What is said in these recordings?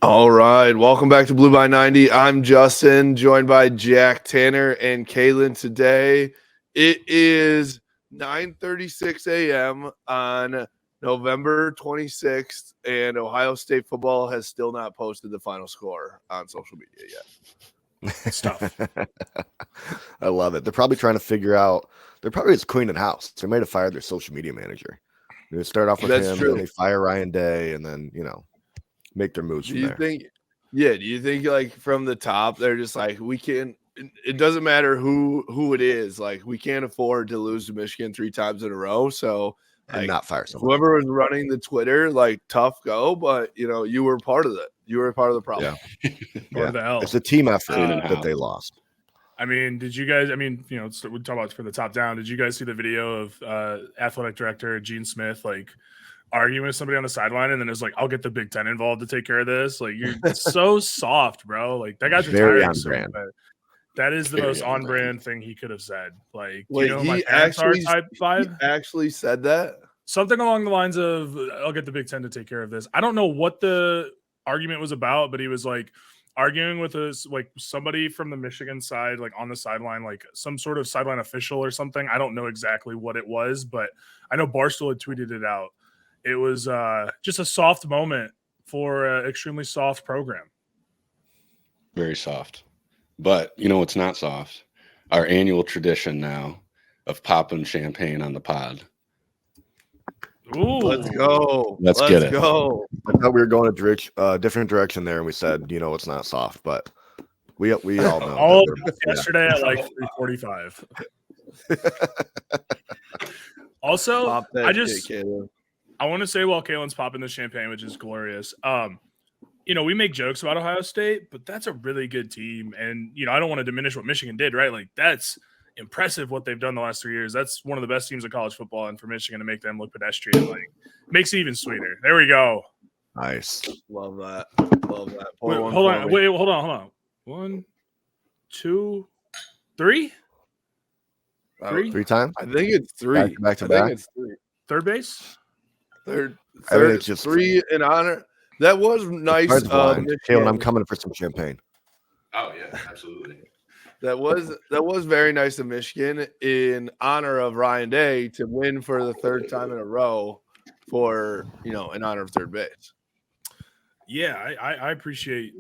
All right, welcome back to Blue by 90. I'm Justin, joined by Jack, Tanner, and Kaylin today. It is 9:36 a.m. on November 26th, and Ohio State football has still not posted the final score on social media yet. Stuff. I love it. They're probably trying to figure out. They're probably just cleaning house. They might have fired their social media manager. They start off with That's him, true. and they fire Ryan Day, and then make their moves. Do from you there. think? Yeah. Do you think like from the top they're just like we can't? It doesn't matter who it is. Like we can't afford to lose to Michigan 3 times in a row. So and like, not fire someone? whoever was running the Twitter, like tough go, but you were part of it. You were part of the problem. Or the L. It's a team effort Cleaning that they lost. I mean, did you guys? I mean, we talk about for the top down. Did you guys see the video of athletic director Gene Smith like arguing with somebody on the sideline, and then it's like, "I'll get the Big Ten involved to take care of this." Like you're so soft, bro. Like that guy's Very retiring on soon, brand. but that is the Very most on on brand thing he could have said. Like, Wait, my parents are type he vibe. actually said that? Something along the lines of, "I'll get the Big Ten to take care of this." I don't know what the argument was about, but he was like arguing with us, like somebody from the Michigan side, like on the sideline, like some sort of sideline official or something. I don't know exactly what it was, but I know Barstool had tweeted it out. It was just a soft moment for an extremely soft program. Very soft. But you know what's not soft? Our annual tradition now of popping champagne on the pod. Ooh, Let's go. Let's get it. Go. I thought we were going a different direction there, and we said, it's not soft, but we all know. All that yesterday at like 3:45. Also, Pop that I shit, just Caleb. I want to say while Kalen's popping the champagne, which is glorious. We make jokes about Ohio State, but that's a really good team. And, I don't want to diminish what Michigan did, right? Like, that's impressive what they've done the last 3 years. That's one of the best teams in college football. And for Michigan to make them look pedestrian, like, makes it even sweeter. There we go. Nice. Love that. Love that. Wait, Pour one hold for on. me. Wait, hold on. 1, 2, 3? Three? 3 times. I think it's 3. Back to I back? think it's 3. Third base? Third, I think it's just 3 in honor. That was nice. Cards blind. Michigan. Caleb, I'm coming for some champagne. Oh yeah, absolutely. That was very nice of Michigan in honor of Ryan Day to win for the 3rd time in a row for in honor of third base. Yeah, I appreciate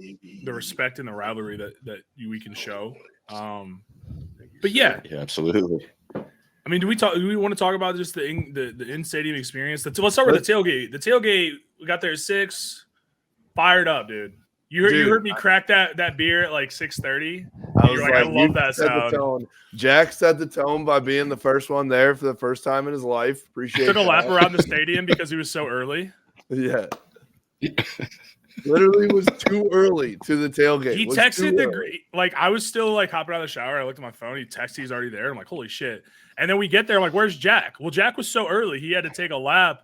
the respect and the rivalry that we can show. But yeah, absolutely. I mean, do we want to talk about just the in-stadium experience? Let's start with the tailgate. The tailgate, we got there at 6. Fired up, dude. You heard me crack that beer at like 6:30. I was I love that sound. Tone. Jack set the tone by being the first one there for the first time in his life. Appreciate it. Took a lap around the stadium because he was so early. Yeah. Literally was too early to the tailgate. He texted I was still like hopping out of the shower. I looked at my phone. He texted, he's already there. I'm like, holy shit. And then we get there. I'm like, where's Jack? Well, Jack was so early. He had to take a lap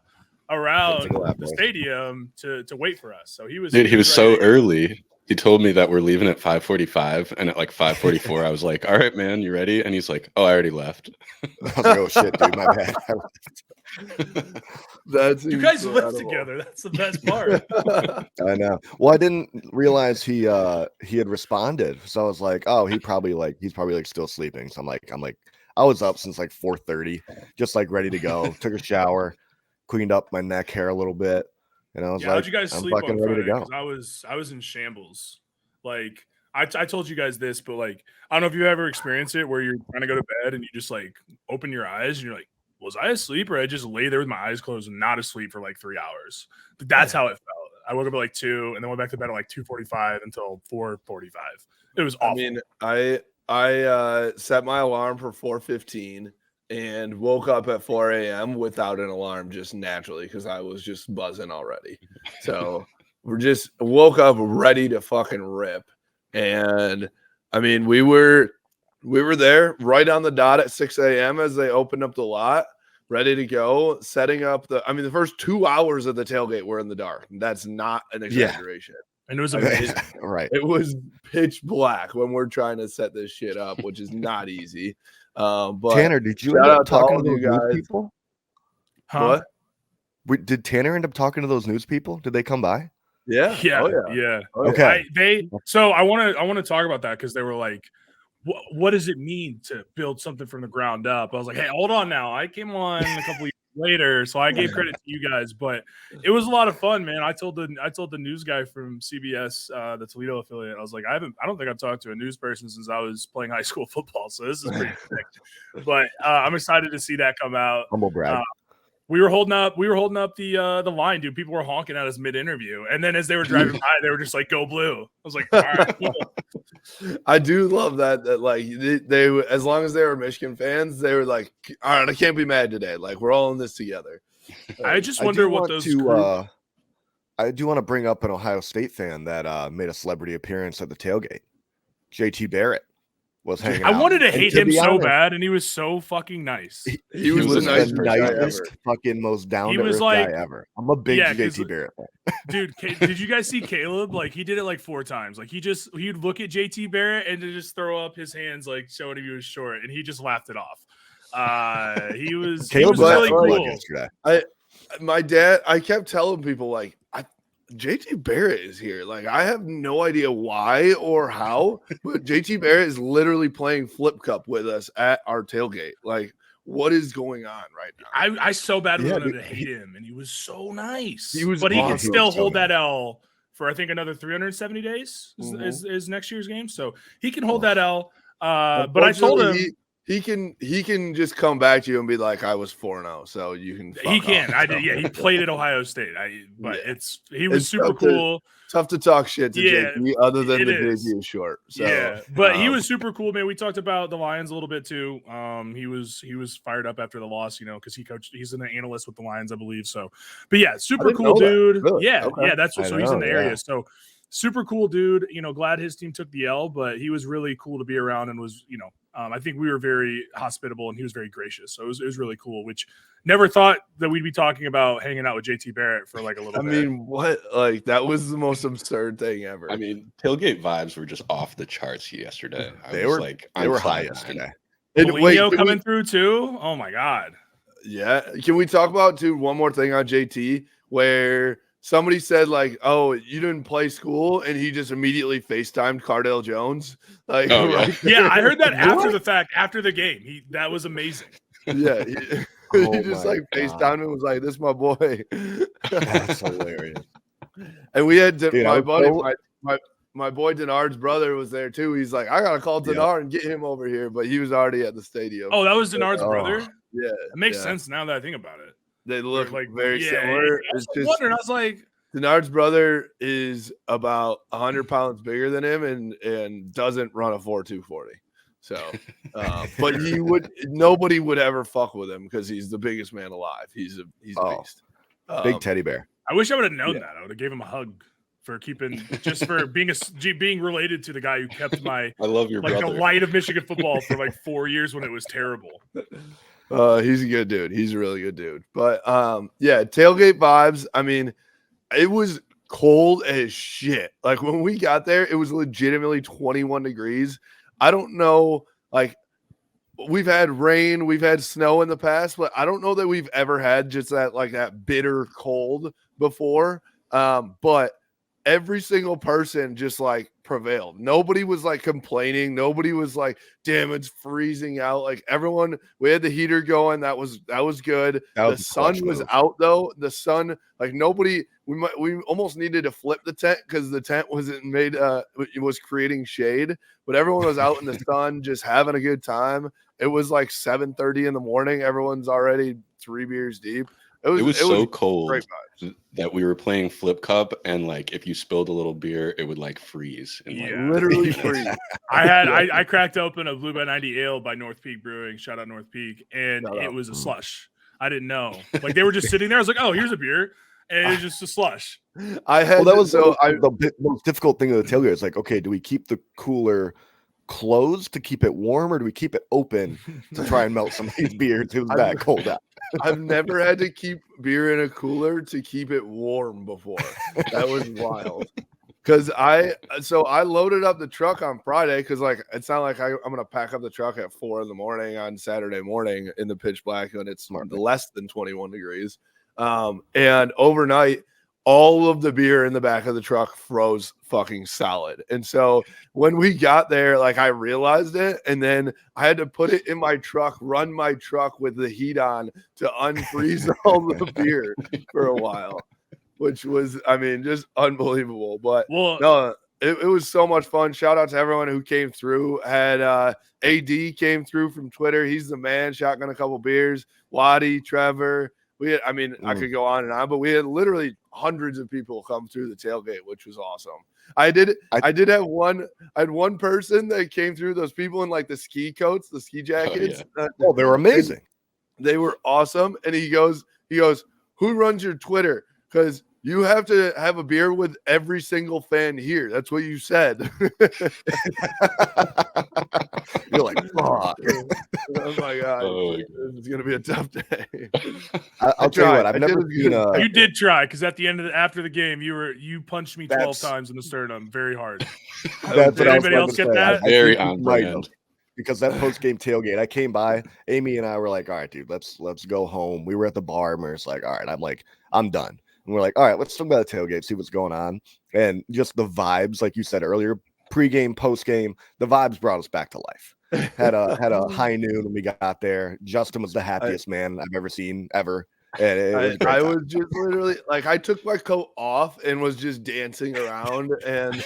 around the stadium to wait for us. So he was so early. He told me that we're leaving at 5:45, and at like 5:44, I was like, "All right, man, you ready?" And he's like, "Oh, I already left." I was like, "Oh shit, dude, my bad." You guys live together. That's the best part. I know. Well, I didn't realize he had responded, so I was like, "Oh, he's probably still sleeping." So I'm like, I was up since like 4:30, just like ready to go. Took a shower, cleaned up my neck hair a little bit. And I was like, how'd you guys sleep fucking on ready to Friday? go. I was in shambles. Like I told you guys this, but like I don't know if you ever experienced it where you're trying to go to bed and you just like open your eyes and you're like, was I asleep or I just lay there with my eyes closed and not asleep for like 3 hours? But that's how it felt. I woke up at like 2 and then went back to bed at like 2:45 until 4:45. It was awful. I mean, I set my alarm for 4:15 and woke up at 4 a.m. without an alarm, just naturally, because I was just buzzing already. So we're just woke up ready to fucking rip. And I mean, we were there right on the dot at 6 a.m. as they opened up the lot, ready to go, setting up the first 2 hours of the tailgate were in the dark. That's not an exaggeration. And it was amazing. Right. It was pitch black when we're trying to set this shit up, which is not easy. But Tanner, did you end up talking to those news people? Huh? What? Did Tanner end up talking to those news people? Did they come by? Yeah. Yeah, Oh, yeah. yeah. Oh, yeah. Okay. So I want to talk about that because they were like, what does it mean to build something from the ground up? I was like, hey, hold on now. I came on a couple years later, so I gave credit to you guys, but it was a lot of fun, man. I told the news guy from CBS, the Toledo affiliate, I was like, I don't think I've talked to a news person since I was playing high school football, so this is pretty sick. But I'm excited to see that come out. Humble brag. We were holding up the line, dude. People were honking at us mid-interview, and then as they were driving by, they were just like, "Go blue!" I was like, "All right, cool." I do love that like they as long as they were Michigan fans, they were like, all right, I can't be mad today. Like we're all in this together. I just wonder what those. I do want to bring up an Ohio State fan that made a celebrity appearance at the tailgate. JT Barrett was hanging out. I wanted to hate him so honest, bad, and he was so fucking nice. He was the nicest, fucking most down to earth guy ever. I'm a big JT Barrett fan. Dude, did you guys see Caleb? Like he did it like 4 times. Like he'd look at JT Barrett and to just throw up his hands like showing he was short, and he just laughed it off. He was really cool. Yesterday. I kept telling people like JT Barrett is here. Like I have no idea why or how, but JT Barrett is literally playing flip cup with us at our tailgate. Like what is going on right now? I so bad wanted to hate him, and he was so nice. He was, but he can still hold that L for I think another 370 days is next year's game, so he can hold that L. But I told him he can just come back to you and be like, I was 4-0, so you can. He can. Off. I did. Yeah, he played at Ohio State. He was super cool. Tough to talk shit to JT other than the JT is short. So, yeah, but he was super cool, man. We talked about the Lions a little bit too. He was fired up after the loss, because he's an analyst with the Lions, I believe. So, but yeah, super cool dude. Really? Yeah, okay. yeah, that's what. So he's in the area. So super cool dude. Glad his team took the L, but he was really cool to be around and was, I think we were very hospitable and he was very gracious. So it was really cool, which never thought that we'd be talking about hanging out with JT Barrett for like a little bit. I mean, what? Like that was the most absurd thing ever. I mean, tailgate vibes were just off the charts yesterday. They were high yesterday. And Polino coming through too. Oh my God. Yeah. Can we talk about one more thing on JT where somebody said like, "Oh, you didn't play school," and he just immediately FaceTimed Cardale Jones. Like, yeah, I heard that after the fact, after the game. That was amazing. Yeah, he just like FaceTimed and was like, "This is my boy." That's hilarious. And we had my buddy, my boy Denard's brother was there too. He's like, "I gotta call Denard and get him over here," but he was already at the stadium. Oh, that was Denard's brother. Yeah, it makes sense now that I think about it. They look like very similar. I was wondering. I was like, Denard's brother is about 100 pounds bigger than him and doesn't run a 4.240. So, but nobody would ever fuck with him because he's the biggest man alive. He's a beast. Big teddy bear. I wish I would have known that. I would have gave him a hug for being related to the guy who kept I love your brother. The light of Michigan football for like 4 years when it was terrible. He's a good dude. He's a really good dude. But tailgate vibes. I mean, it was cold as shit. Like when we got there, it was legitimately 21 degrees. I don't know, like we've had rain, we've had snow in the past, but I don't know that we've ever had just that bitter cold before. But every single person just like prevailed. Nobody was like complaining. Nobody was like, damn, it's freezing out. Like everyone, we had the heater going. That was good. The sun was out though. The sun, like nobody, we almost needed to flip the tent because the tent wasn't made, it was creating shade, but everyone was out in the sun just having a good time. It was like 7:30 in the morning. Everyone's already 3 beers deep. It was so cold that we were playing flip cup, and like if you spilled a little beer, it would like freeze. And literally freeze. I cracked open a Blue by 90 ale by North Peak Brewing. Shout out North Peak, and it was a slush. I didn't know. Like they were just sitting there. I was like, oh, here's a beer, and it was just a slush. The most difficult thing of the tailgate is like, okay, do we keep the cooler closed to keep it warm, or do we keep it open to try and melt some of these beers? It was that cold out. I've never had to keep beer in a cooler to keep it warm before. That was wild. Because I loaded up the truck on Friday because like it's not like I'm gonna pack up the truck at 4 a.m. on Saturday morning in the pitch black when it's less than 21 degrees. And overnight all of the beer in the back of the truck froze fucking solid. And so when we got there, like I realized it, and then I had to put it in my truck, run my truck with the heat on to unfreeze all the beer for a while, which was, I mean, just unbelievable. But no, it was so much fun. Shout out to everyone who came through. Had AD came through from Twitter. He's the man. Shotgun a couple beers. Waddy, Trevor. We had, I mean, I could go on and on, but we had literally hundreds of people come through the tailgate, which was awesome. I had one person that came through, those people in like the ski coats, the ski jackets. Oh, they were amazing. They were awesome. And he goes, who runs your Twitter? Because you have to have a beer with every single fan here. That's what you said. You're like, fuck. Oh my god, it's gonna be a tough day. I'll tell you what, I've never seen you did try, because at the end of after the game, you punched me 12 times in the sternum very hard. Did anybody else get that? Very on brand. Because that post-game tailgate, I came by, Amy and I were like, all right, dude, let's go home. We were at the bar and we were like, all right, I'm done. And we're like, all right, let's talk about the tailgate, see what's going on. And just the vibes, like you said earlier, pre-game, post-game, the vibes brought us back to life. Had a high noon when we got there. Justin was the happiest man I've ever seen, ever. And I was just literally like, I took my coat off and was just dancing around, and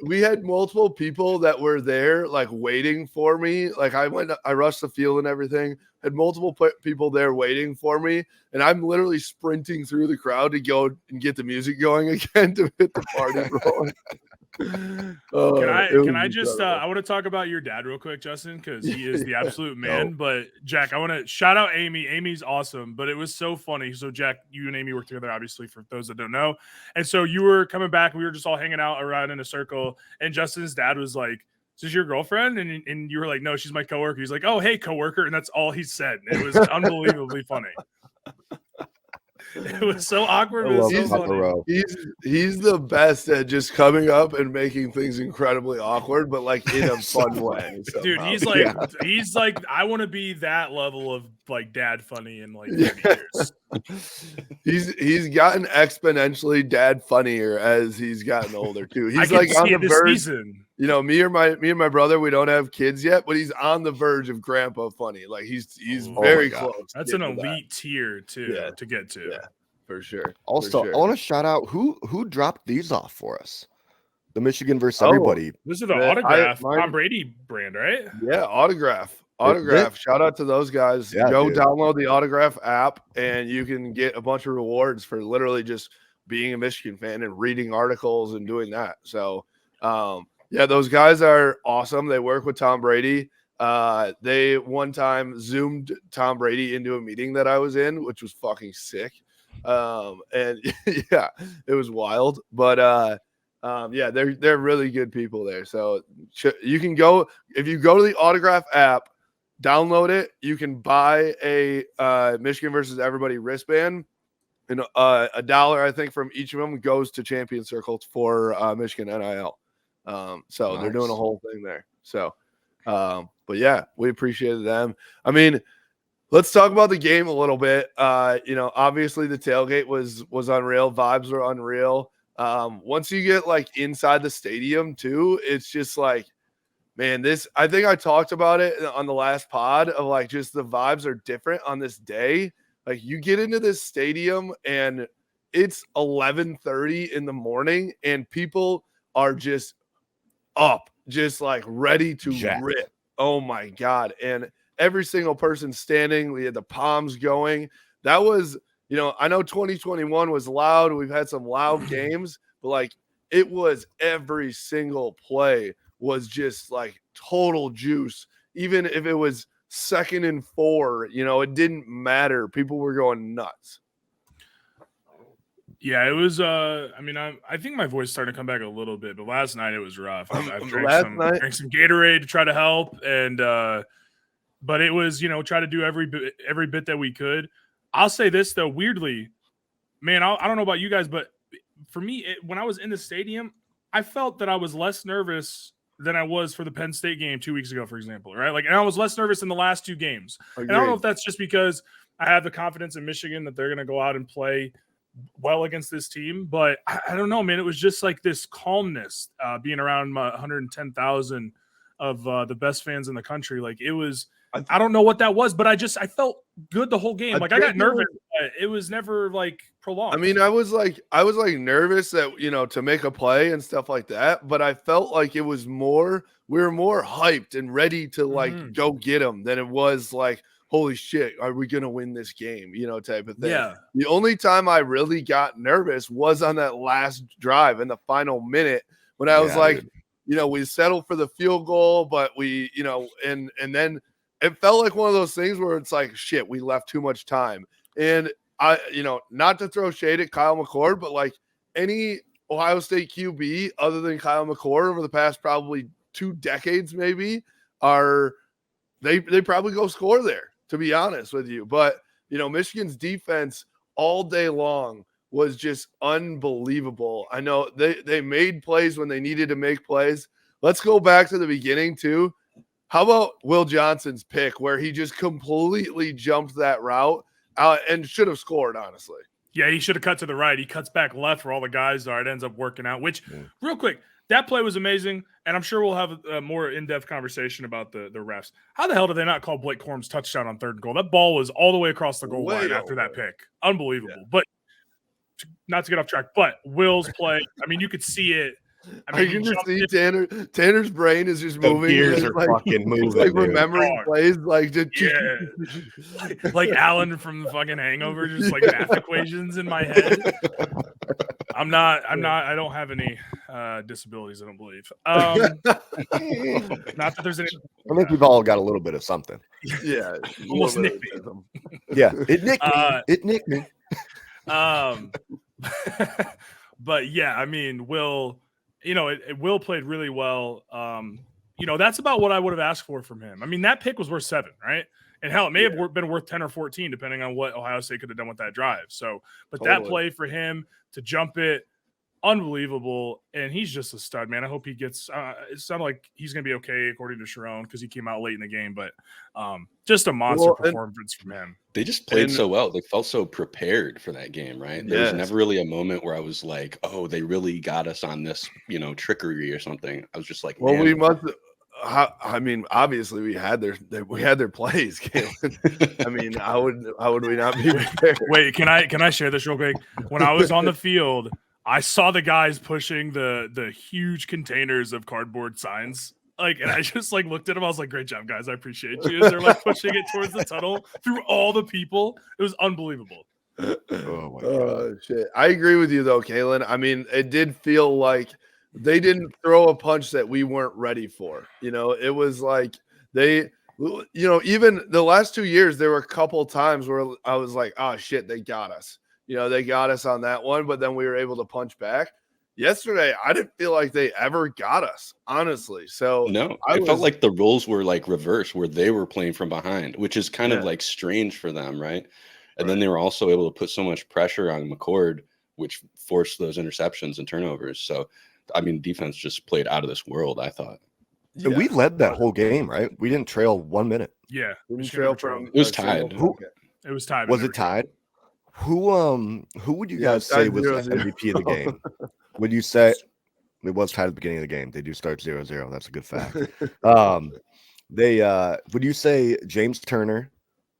we had multiple people that were there like waiting for me. Like I rushed the field and everything. Had multiple people there waiting for me, and I'm literally sprinting through the crowd to go and get the music going again to hit the party rolling. Can I just I want to talk about your dad real quick, Justin, because he is the absolute man. But Jack, I want to shout out Amy. Amy's awesome, but it was so funny. So Jack, you and Amy work together, obviously, for those that don't know. And so you were coming back, we were just all hanging out around in a circle, and Justin's dad was like, "Is this your girlfriend?" And you were like, "No, she's my coworker." He's like, "Oh, hey, coworker," and that's all he said. It was unbelievably funny. It was so awkward. He's the best at just coming up and making things incredibly awkward, but like in a fun way. Dude, he's like, I want to be that level of like dad funny in like 30 years. He's gotten exponentially dad funnier as he's gotten older too. He's like on the verge. Season. You know, me and my brother, we don't have kids yet, but he's on the verge of grandpa funny. Like he's very close. That's an elite tier too to get to. Yeah, for sure. Also, I want to shout out who dropped these off for us. The Michigan versus everybody. This is the autograph Tom Brady brand, right? Yeah, autograph. Shout out to those guys. Yeah, Go download the autograph app, and you can get a bunch of rewards for literally just being a Michigan fan and reading articles and doing that. So, yeah, those guys are awesome. They work with Tom Brady. They one time Zoomed Tom Brady into a meeting that I was in, which was fucking sick. And yeah, it was wild. But yeah, they're really good people there. So you can go, if you go to the autograph app, download it. You can buy a Michigan versus everybody wristband, and $1, I think, from each of them goes to Champion Circles for Michigan NIL. So nice. They're doing a whole thing there. So, but yeah, we appreciated them. I mean, let's talk about the game a little bit. You know, obviously the tailgate was unreal. Vibes were unreal. Once you get like inside the stadium too, it's just like, man, I think I talked about it on the last pod of like, just the vibes are different on this day. Like you get into this stadium and it's 11:30 in the morning and people are just up, just like ready to rip. Oh my God. And every single person standing, we had the palms going. That was, you know, I know 2021 was loud. We've had some loud games, but like it was every single play was just like total juice. Even if it was 2nd and 4, you know, it didn't matter. People were going nuts. Yeah, it was. I mean, I think my voice started to come back a little bit, but last night it was rough. I drank some Gatorade to try to help, and but it was, you know, try to do every bit that we could. I'll say this though, weirdly, man, I don't know about you guys, but for me, when I was in the stadium, I felt that I was less nervous than I was for the Penn State game 2 weeks ago, for example, right? Like, and I was less nervous in the last 2 games. And I don't know if that's just because I have the confidence in Michigan that they're going to go out and play well against this team, but I don't know, man. It was just like this calmness being around 110,000 of the best fans in the country. Like it was, I don't know what that was, but I felt good the whole game. Like I got nervous, but it was never like prolonged. I mean, I was like nervous that, you know, to make a play and stuff like that, but I felt like it was more, we were more hyped and ready to like go get them than it was like, holy shit, are we going to win this game? You know, type of thing. Yeah. The only time I really got nervous was on that last drive in the final minute when I was like, you know, we settled for the field goal, but we, you know, and then it felt like one of those things where it's like, shit, we left too much time. And I, you know, not to throw shade at Kyle McCord, but like any Ohio State QB other than Kyle McCord over the past probably 2 decades, maybe they probably go score there, to be honest with you. But, you know, Michigan's defense all day long was just unbelievable. I know they made plays when they needed to make plays. Let's go back to the beginning too. How about Will Johnson's pick where he just completely jumped that route and should have scored, honestly. Yeah, he should have cut to the right. He cuts back left where all the guys are. It ends up working out, which real quick, that play was amazing. And I'm sure we'll have a more in-depth conversation about the refs. How the hell did they not call Blake Corum's touchdown on 3rd and goal? That ball was all the way across the goal line after that pick. Unbelievable. Yeah. But not to get off track, but Will's play, I mean, you could see it. I mean, you can just see Tanner's brain is just moving. Gears are like, fucking moving. Like remembering plays, like just like Alan from the fucking Hangover, just like math equations in my head. I don't have any disabilities. I don't believe. Not that there's any. I think we've all got a little bit of something. Yeah, almost nicked me. Yeah, it nicked me. It nicked me. But yeah, I mean, Will. You know, Will played really well. You know, that's about what I would have asked for from him. I mean, that pick was worth 7, right? And hell, it may have been worth 10 or 14, depending on what Ohio State could have done with that drive. So, but that play for him to jump it, unbelievable. And he's just a stud, man. I hope he gets it sounded like he's going to be okay, according to Sharon, because he came out late in the game. But just a monster performance from him. They just played so well. They felt so prepared for that game, right? There was never really a moment where I was like, oh, they really got us on this, you know, trickery or something. I was just like, well, we must. I mean, obviously we had their plays. I mean, how would we not be prepared? Wait, can I share this real quick? When I was on the field, I saw the guys pushing the huge containers of cardboard signs. Like, and I just like looked at them. I was like, "Great job, guys! I appreciate you." As they're like pushing it towards the tunnel through all the people, it was unbelievable. Oh my god! Shit! I agree with you though, Kalen. I mean, it did feel like they didn't throw a punch that we weren't ready for. You know, it was like they, you know, even the last 2 years, there were a couple times where I was like, "Oh shit, they got us." You know, they got us on that one, but then we were able to punch back. Yesterday, I didn't feel like they ever got us, honestly. So no, I felt like the roles were like reversed, where they were playing from behind, which is kind of like strange for them, right? And then they were also able to put so much pressure on McCord, which forced those interceptions and turnovers. So, I mean, defense just played out of this world, I thought. And we led that whole game, right? We didn't trail 1 minute. Yeah, we didn't trail from. It was tied. It was tied. Was it tied? Who would you guys say was the MVP of the game? Would you say it was tied at the beginning of the game? They do start 0-0. That's a good fact. Would you say James Turner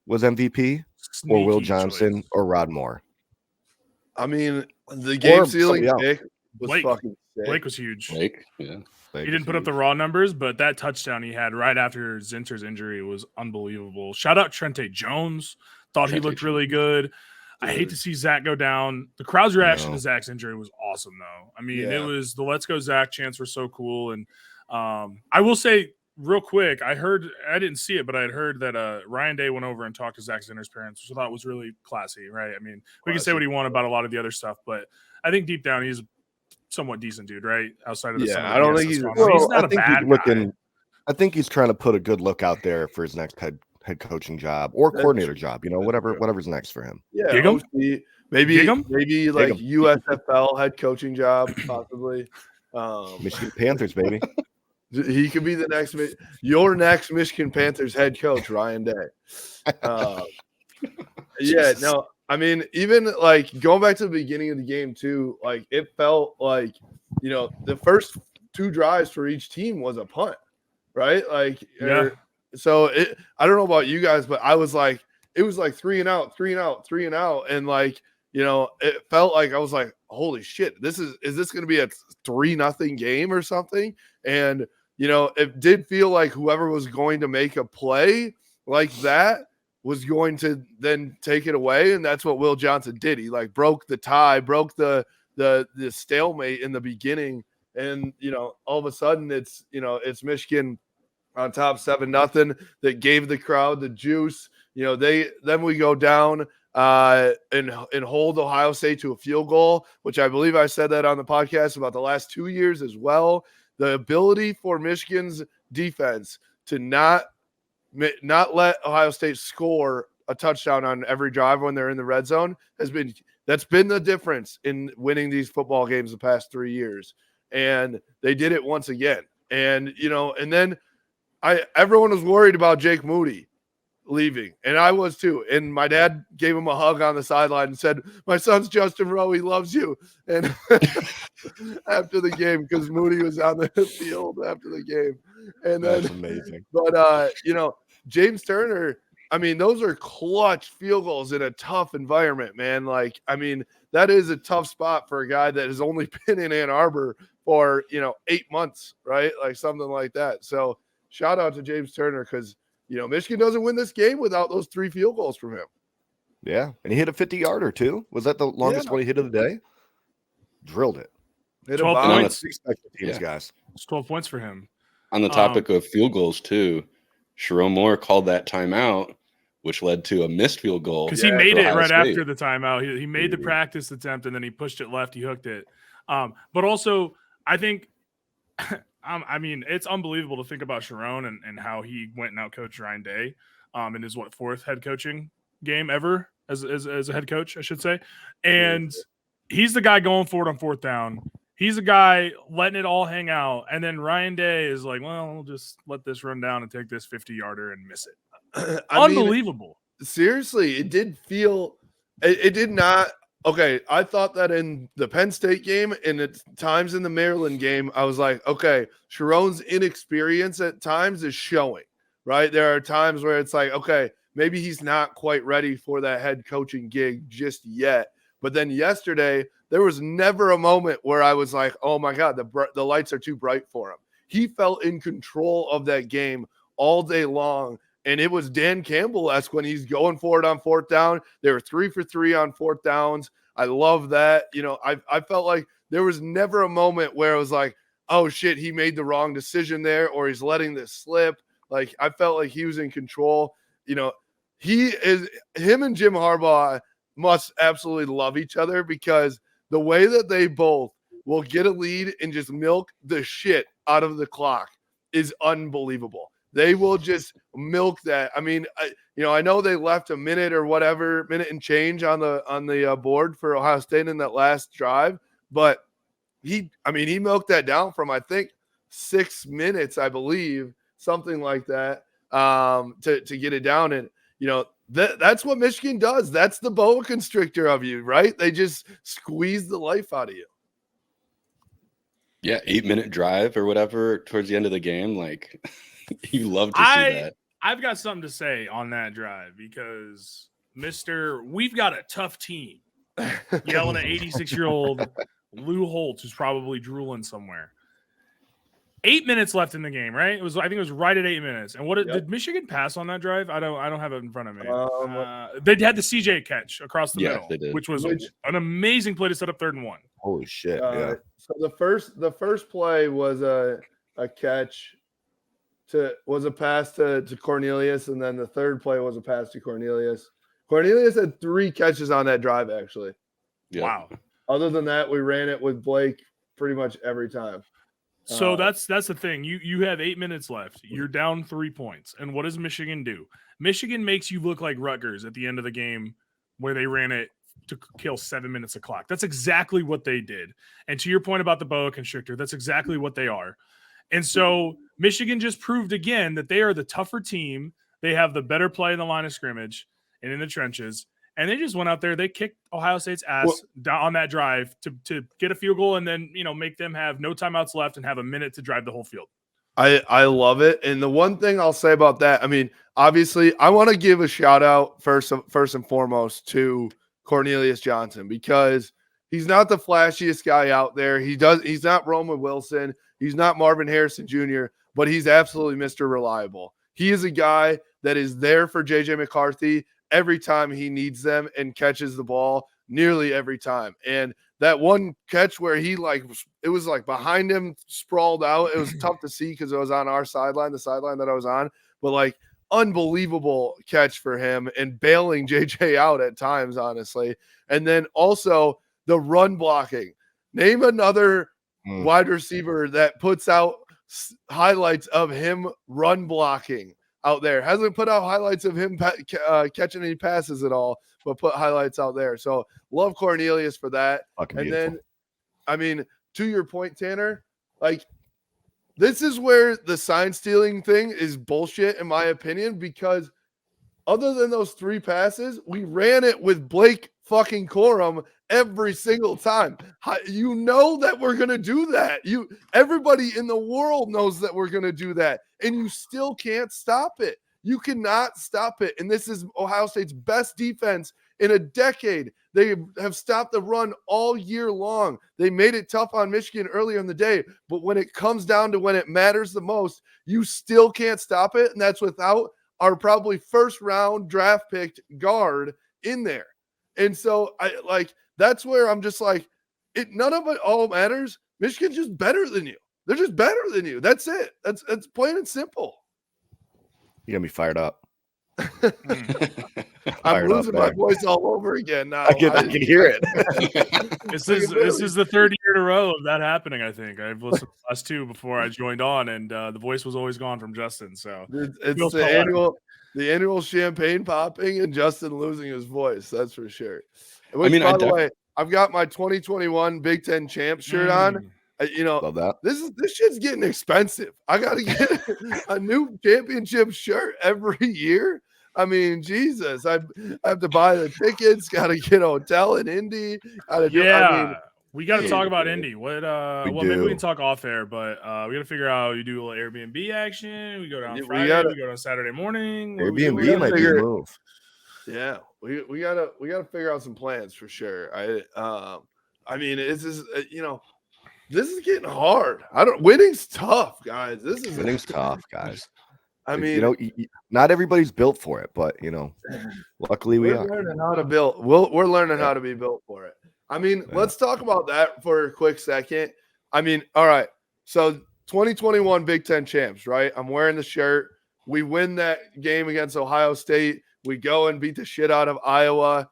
was MVP or Will Johnson or Rod Moore? I mean, the game ceiling pick was fucking sick. Blake was huge. Blake, yeah. He didn't put up the raw numbers, but that touchdown he had right after Zinter's injury was unbelievable. Shout out Trente Jones. Thought he looked really good. I hate to see Zach go down. The crowd's reaction to Zach's injury was awesome, though. I mean, it was the "Let's Go Zach" chants were so cool. And I will say real quick, I didn't see it, but I had heard that Ryan Day went over and talked to Zach Zinter's parents, which I thought was really classy, right? I mean, we can say what he wanted about a lot of the other stuff, but I think deep down he's a somewhat decent dude, right? Outside of the I don't think he's not a bad guy. I think he's trying to put a good look out there for his next head coaching job or coordinator job, you know, whatever's next for him. Yeah, maybe like USFL head coaching job, possibly. Michigan Panthers, baby. He could be your next Michigan Panthers head coach, Ryan Day. I mean, even like going back to the beginning of the game too, like it felt like, the first 2 drives for each team was a punt, right? Like, Yeah. So I don't know about you guys, but I was like, it was like 3 and out, 3 and out, 3 and out. And like, it felt like I was like, holy shit, is this going to be a 3-0 game or something? And, it did feel like whoever was going to make a play like that was going to then take it away. And that's what Will Johnson did. He like broke the tie, broke the stalemate in the beginning. And, all of a sudden it's Michigan on top 7-0 that gave the crowd the juice. Then we go down and hold Ohio State to a field goal, which I believe I said that on the podcast about the last 2 years as well. The ability for Michigan's defense to not let Ohio State score a touchdown on every drive when they're in the red zone that's been the difference in winning these football games the past 3 years. And they did it once again. And, and then everyone was worried about Jake Moody leaving, and I was too. And my dad gave him a hug on the sideline and said, "My son's Justin Rowe. He loves you." And after the game, because Moody was on the field after the game, and then That's amazing. But James Turner. I mean, those are clutch field goals in a tough environment, man. Like, I mean, that is a tough spot for a guy that has only been in Ann Arbor for 8 months, right? Like something like that. So shout out to James Turner because. Michigan doesn't win this game without those 3 field goals from him. Yeah, and he hit a 50-yarder too. Was that the longest one he hit of the day? Drilled it. Hit 12 a bomb. points. Guys. It's 12 points for him. On the topic of field goals too, Sharon Moore called that timeout, which led to a missed field goal. Because he made it Ohio right State. after the timeout. He made the practice attempt, and then he pushed it left. He hooked it. But also, I think I mean, it's unbelievable to think about Sharon and how he went and outcoached Ryan Day in his 4th head coaching game ever as a head coach, I should say. And he's the guy going for it on 4th down. He's the guy letting it all hang out. And then Ryan Day is like, well, we'll just let this run down and take this 50-yarder and miss it. Unbelievable. Seriously, it did feel – it did not – okay, I thought that in the Penn State game and at times in the Maryland game, I was like, okay, Sharon's inexperience at times is showing, right? There are times where it's like, okay, maybe he's not quite ready for that head coaching gig just yet. But then yesterday, there was never a moment where I was like, oh my God, the lights are too bright for him. He felt in control of that game all day long. And it was Dan Campbell-esque when he's going for it on 4th down. They were 3 for 3 on 4th downs. I love that. I felt like there was never a moment where it was like, oh shit, he made the wrong decision there, or he's letting this slip. Like, I felt like he was in control. Him and Jim Harbaugh must absolutely love each other because the way that they both will get a lead and just milk the shit out of the clock is unbelievable. They will just milk that. I mean, I know they left a minute and change on the board for Ohio State in that last drive, but he milked that down from, I think, 6 minutes, I believe, something like that, to get it down. And, that's what Michigan does. That's the boa constrictor of you, right? They just squeeze the life out of you. Yeah, 8-minute drive or whatever towards the end of the game, like – you love to see that. I've got something to say on that drive because we've got a tough team yelling at 86-year-old Lou Holtz, who's probably drooling somewhere. 8 minutes left in the game, right? I think it was right at 8 minutes. And did Michigan pass on that drive? I don't have it in front of me. They had the CJ catch across the middle, they did. which was an amazing play to set up 3rd and 1. Holy shit! Yeah. So the first play was a catch. Was a pass to Cornelius, and then the 3rd play was a pass to Cornelius. Cornelius had 3 catches on that drive, actually. Yep. Wow. Other than that, we ran it with Blake pretty much every time. So that's the thing. You have 8 minutes left. You're down 3 points. And what does Michigan do? Michigan makes you look like Rutgers at the end of the game where they ran it to kill 7 minutes of clock. That's exactly what they did. And to your point about the boa constrictor, that's exactly what they are. And so Michigan just proved again that they are the tougher team. They have the better play in the line of scrimmage and in the trenches. and they just went out there. They kicked Ohio State's ass down on that drive to get a field goal, and then make them have no timeouts left and have a minute to drive the whole field. I love it. And the one thing I'll say about that, I mean, obviously, I want to give a shout out first and foremost to Cornelius Johnson, because he's not the flashiest guy out there. He's not Roman Wilson. He's not Marvin Harrison Jr., but he's absolutely Mr. Reliable. He is a guy that is there for JJ McCarthy every time he needs them and catches the ball nearly every time. And that one catch where it was like behind him, sprawled out. It was tough to see because it was on our sideline, the sideline that I was on, but like unbelievable catch for him and bailing JJ out at times, honestly. And then also the run blocking. Name another wide receiver that puts out highlights of him run blocking out there. Hasn't put out highlights of him catching any passes at all, but put highlights out there. So love Cornelius for that. And then, I mean, to your point, Tanner, like, this is where the sign stealing thing is bullshit, in my opinion, because other than those 3 passes, we ran it with Blake fucking Corum every single time. You know that we're going to do that. Everybody in the world knows that we're going to do that, and you still can't stop it. You cannot stop it. And this is Ohio State's best defense in a decade. They have stopped the run all year long. They made it tough on Michigan earlier in the day, but when it comes down to when it matters the most, you still can't stop it. And that's without our probably first round draft picked guard in there. And so that's where I'm just like, none of it all matters. Michigan's just better than you. They're just better than you. That's it. That's plain and simple. You're gonna be fired up. I'm losing my voice all over again now. I can hear it. This is the 3rd year in a row of that happening. I think I've listened to the last 2 before I joined on, and the voice was always gone from Justin. So it's the annual champagne popping and Justin losing his voice. That's for sure. Which, by the way, I've got my 2021 Big Ten Champs shirt on. Love that. This shit's getting expensive. I got to get a new championship shirt every year. I mean, Jesus, I have to buy the tickets, got to get a hotel in Indy. We got to talk about Indy. Maybe we can talk off air, but we got to figure out, you do a little Airbnb action. We go down Friday, we go down Saturday morning. Airbnb might be a move. Yeah, we gotta figure out some plans for sure. I mean, this is this is getting hard. Winning's tough, guys. Winning's tough, guys. I mean, not everybody's built for it, but luckily we are. Learning how to build. We're learning how to be built for it. I mean, let's talk about that for a quick second. I mean, all right. So 2021 Big Ten champs, right? I'm wearing the shirt. We win that game against Ohio State. We go and beat the shit out of Iowa.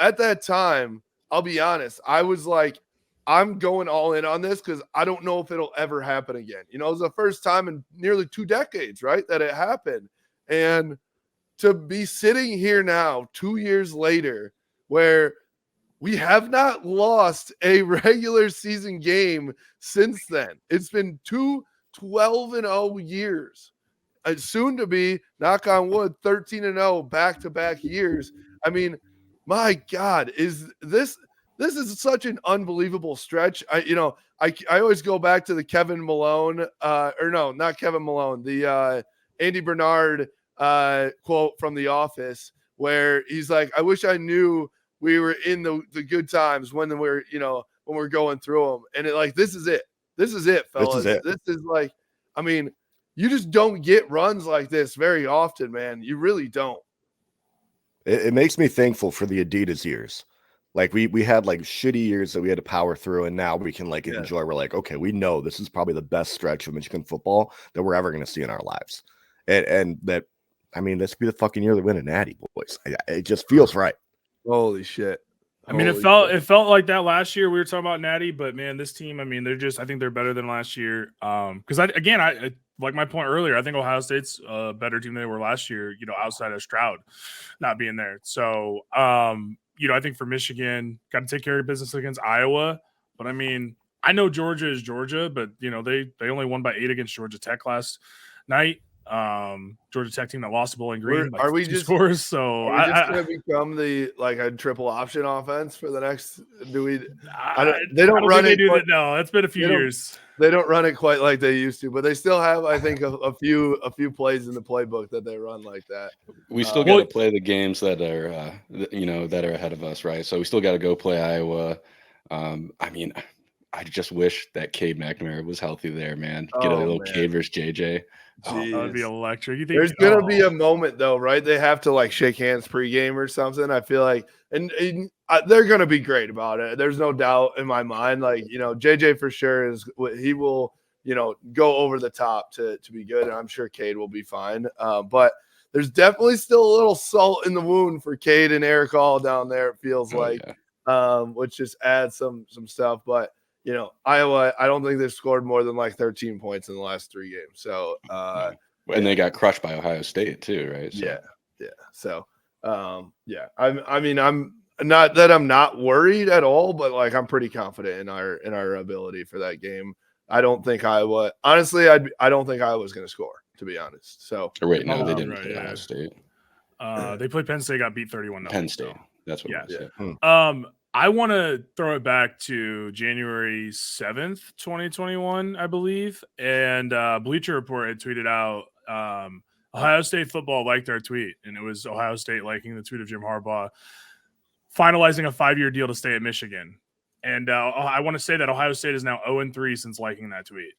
At that time, I'll be honest, I was like, I'm going all in on this because I don't know if it'll ever happen again. It was the first time in nearly 2 decades, right, that it happened. And to be sitting here now, 2 years later, where we have not lost a regular season game since then. It's been 2 12-0 years. Soon to be, knock on wood, 13-0 back-to-back years. I mean, my God, is this is such an unbelievable stretch. I always go back to the Kevin Malone, or no, not Kevin Malone, the Andy Bernard quote from The Office, where he's like, I wish I knew we were in the good times when we're going through them. And this is it. This is it, fellas. This is like, I mean, you just don't get runs like this very often, man. You really don't. It makes me thankful for the Adidas years. Like we had shitty years that we had to power through, and now we can enjoy. We're like, okay, we know this is probably the best stretch of Michigan football that we're ever going to see in our lives. And that, I mean, this could be the fucking year they win a natty, boys. It just feels right. Holy shit. I mean, it felt like that last year. We were talking about natty, but man, this team, I mean, I think they're better than last year. Because I like my point earlier, I think Ohio State's a better team than they were last year, outside of Stroud not being there. So, I think for Michigan, got to take care of business against Iowa. But I mean, I know Georgia is Georgia, but they only won by 8 against Georgia Tech last night. Georgia Tech team that lost to Bowling Green. Are we 2 just scores? So are we just gonna become a triple option offense for the next? Do we? They don't run it. No, it's been a few years. They don't run it quite like they used to, but they still have, I think, a few plays in the playbook that they run like that. We still got to play the games that are, that are ahead of us, right? So we still got to go play Iowa. I just wish that Cade McNamara was healthy there, man. Get a little Cade versus JJ. That would be electric. You think there's gonna be a moment though, right? They have to shake hands pregame or something. I feel like, and they're gonna be great about it. There's no doubt in my mind. JJ for sure he will, go over the top to be good, and I'm sure Cade will be fine. But there's definitely still a little salt in the wound for Cade and Eric all down there. It feels which just adds some stuff, but. Iowa, I don't think they've scored more than 13 points in the last 3 games. So, and they got crushed by Ohio State too, right? So. Yeah. So, I'm not that I'm not worried at all, but I'm pretty confident in our ability for that game. I don't think Iowa. Honestly, I don't think Iowa's going to score, to be honest. So, they didn't play Ohio State. They played Penn State, got beat 31-0. Penn State. That's what. Yeah. I want to throw it back to January 7th, 2021, I believe. And Bleacher Report had tweeted out Ohio State football liked our tweet. And it was Ohio State liking the tweet of Jim Harbaugh finalizing a 5-year deal to stay at Michigan. And I want to say that Ohio State is now 0-3 since liking that tweet.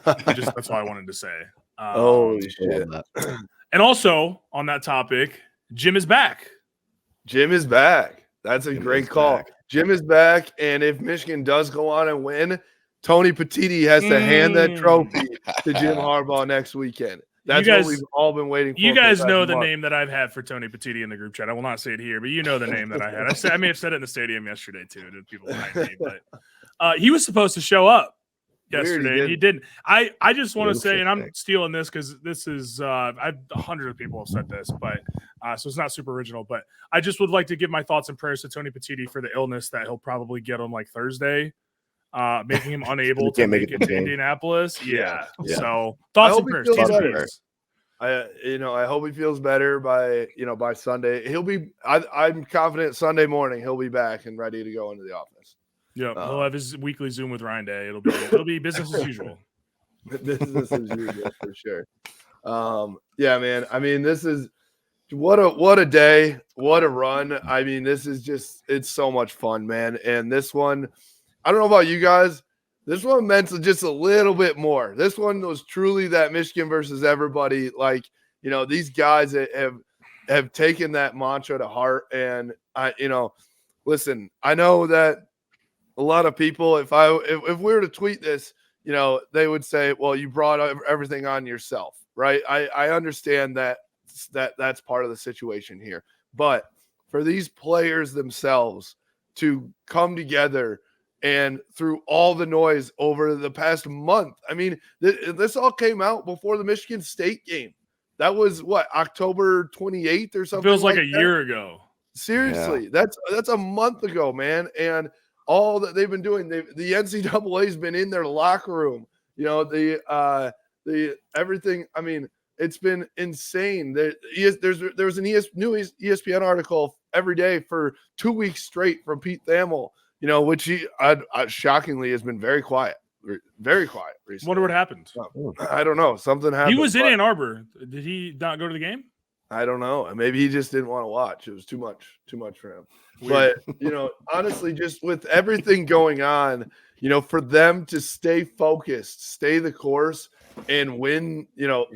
That's all I wanted to say. Shit. And also on that topic, Jim is back. Jim is back. That's a great call. Back. Jim is back, and if Michigan does go on and win, Tony Petitti has to hand that trophy to Jim Harbaugh next weekend. That's what we've all been waiting for. You guys know the name that I've had for Tony Petitti in the group chat. I will not say it here, but you know the name that I had. I may have said it in the stadium yesterday too to people behind me, but he was supposed to show up yesterday, and he didn't. I just want to say, and I'm stealing this because this is I've 100 people have said this, but so it's not super original. But I just would like to give my thoughts and prayers to Tony Petitti for the illness that he'll probably get on Thursday, making him unable to make it to Indianapolis. Yeah. So thoughts and prayers. I hope he feels better by Sunday. He'll be. I'm confident Sunday morning he'll be back and ready to go into the office. Yeah, he'll have his weekly Zoom with Ryan Day. It'll be business as usual. Business as usual for sure. Yeah, man. I mean, this is what a day, what a run. I mean, it's so much fun, man. And this one, I don't know about you guys. This one meant just a little bit more. This one was truly that Michigan versus everybody. These guys have taken that mantra to heart. And listen, I know that a lot of people, if we were to tweet this, they would say, well, you brought everything on yourself, right? I understand that's part of the situation here. But for these players themselves to come together and through all the noise over the past month, I mean, this all came out before the Michigan State game. That was October 28th or something. Feels like a year ago. Seriously, yeah. That's a month ago, man. And all that they've been doing, the NCAA has been in their locker room. The everything. I mean, it's been insane. There's a new ESPN article every day for 2 weeks straight from Pete Thamel. Which he shockingly has been very quiet recently. Wonder what happened. I don't know. Something happened. He was in Ann Arbor. Did he not go to the game? I don't know. Maybe he just didn't want to watch. It was too much for him. Weird. But, honestly, just with everything going on, for them to stay focused, stay the course, and win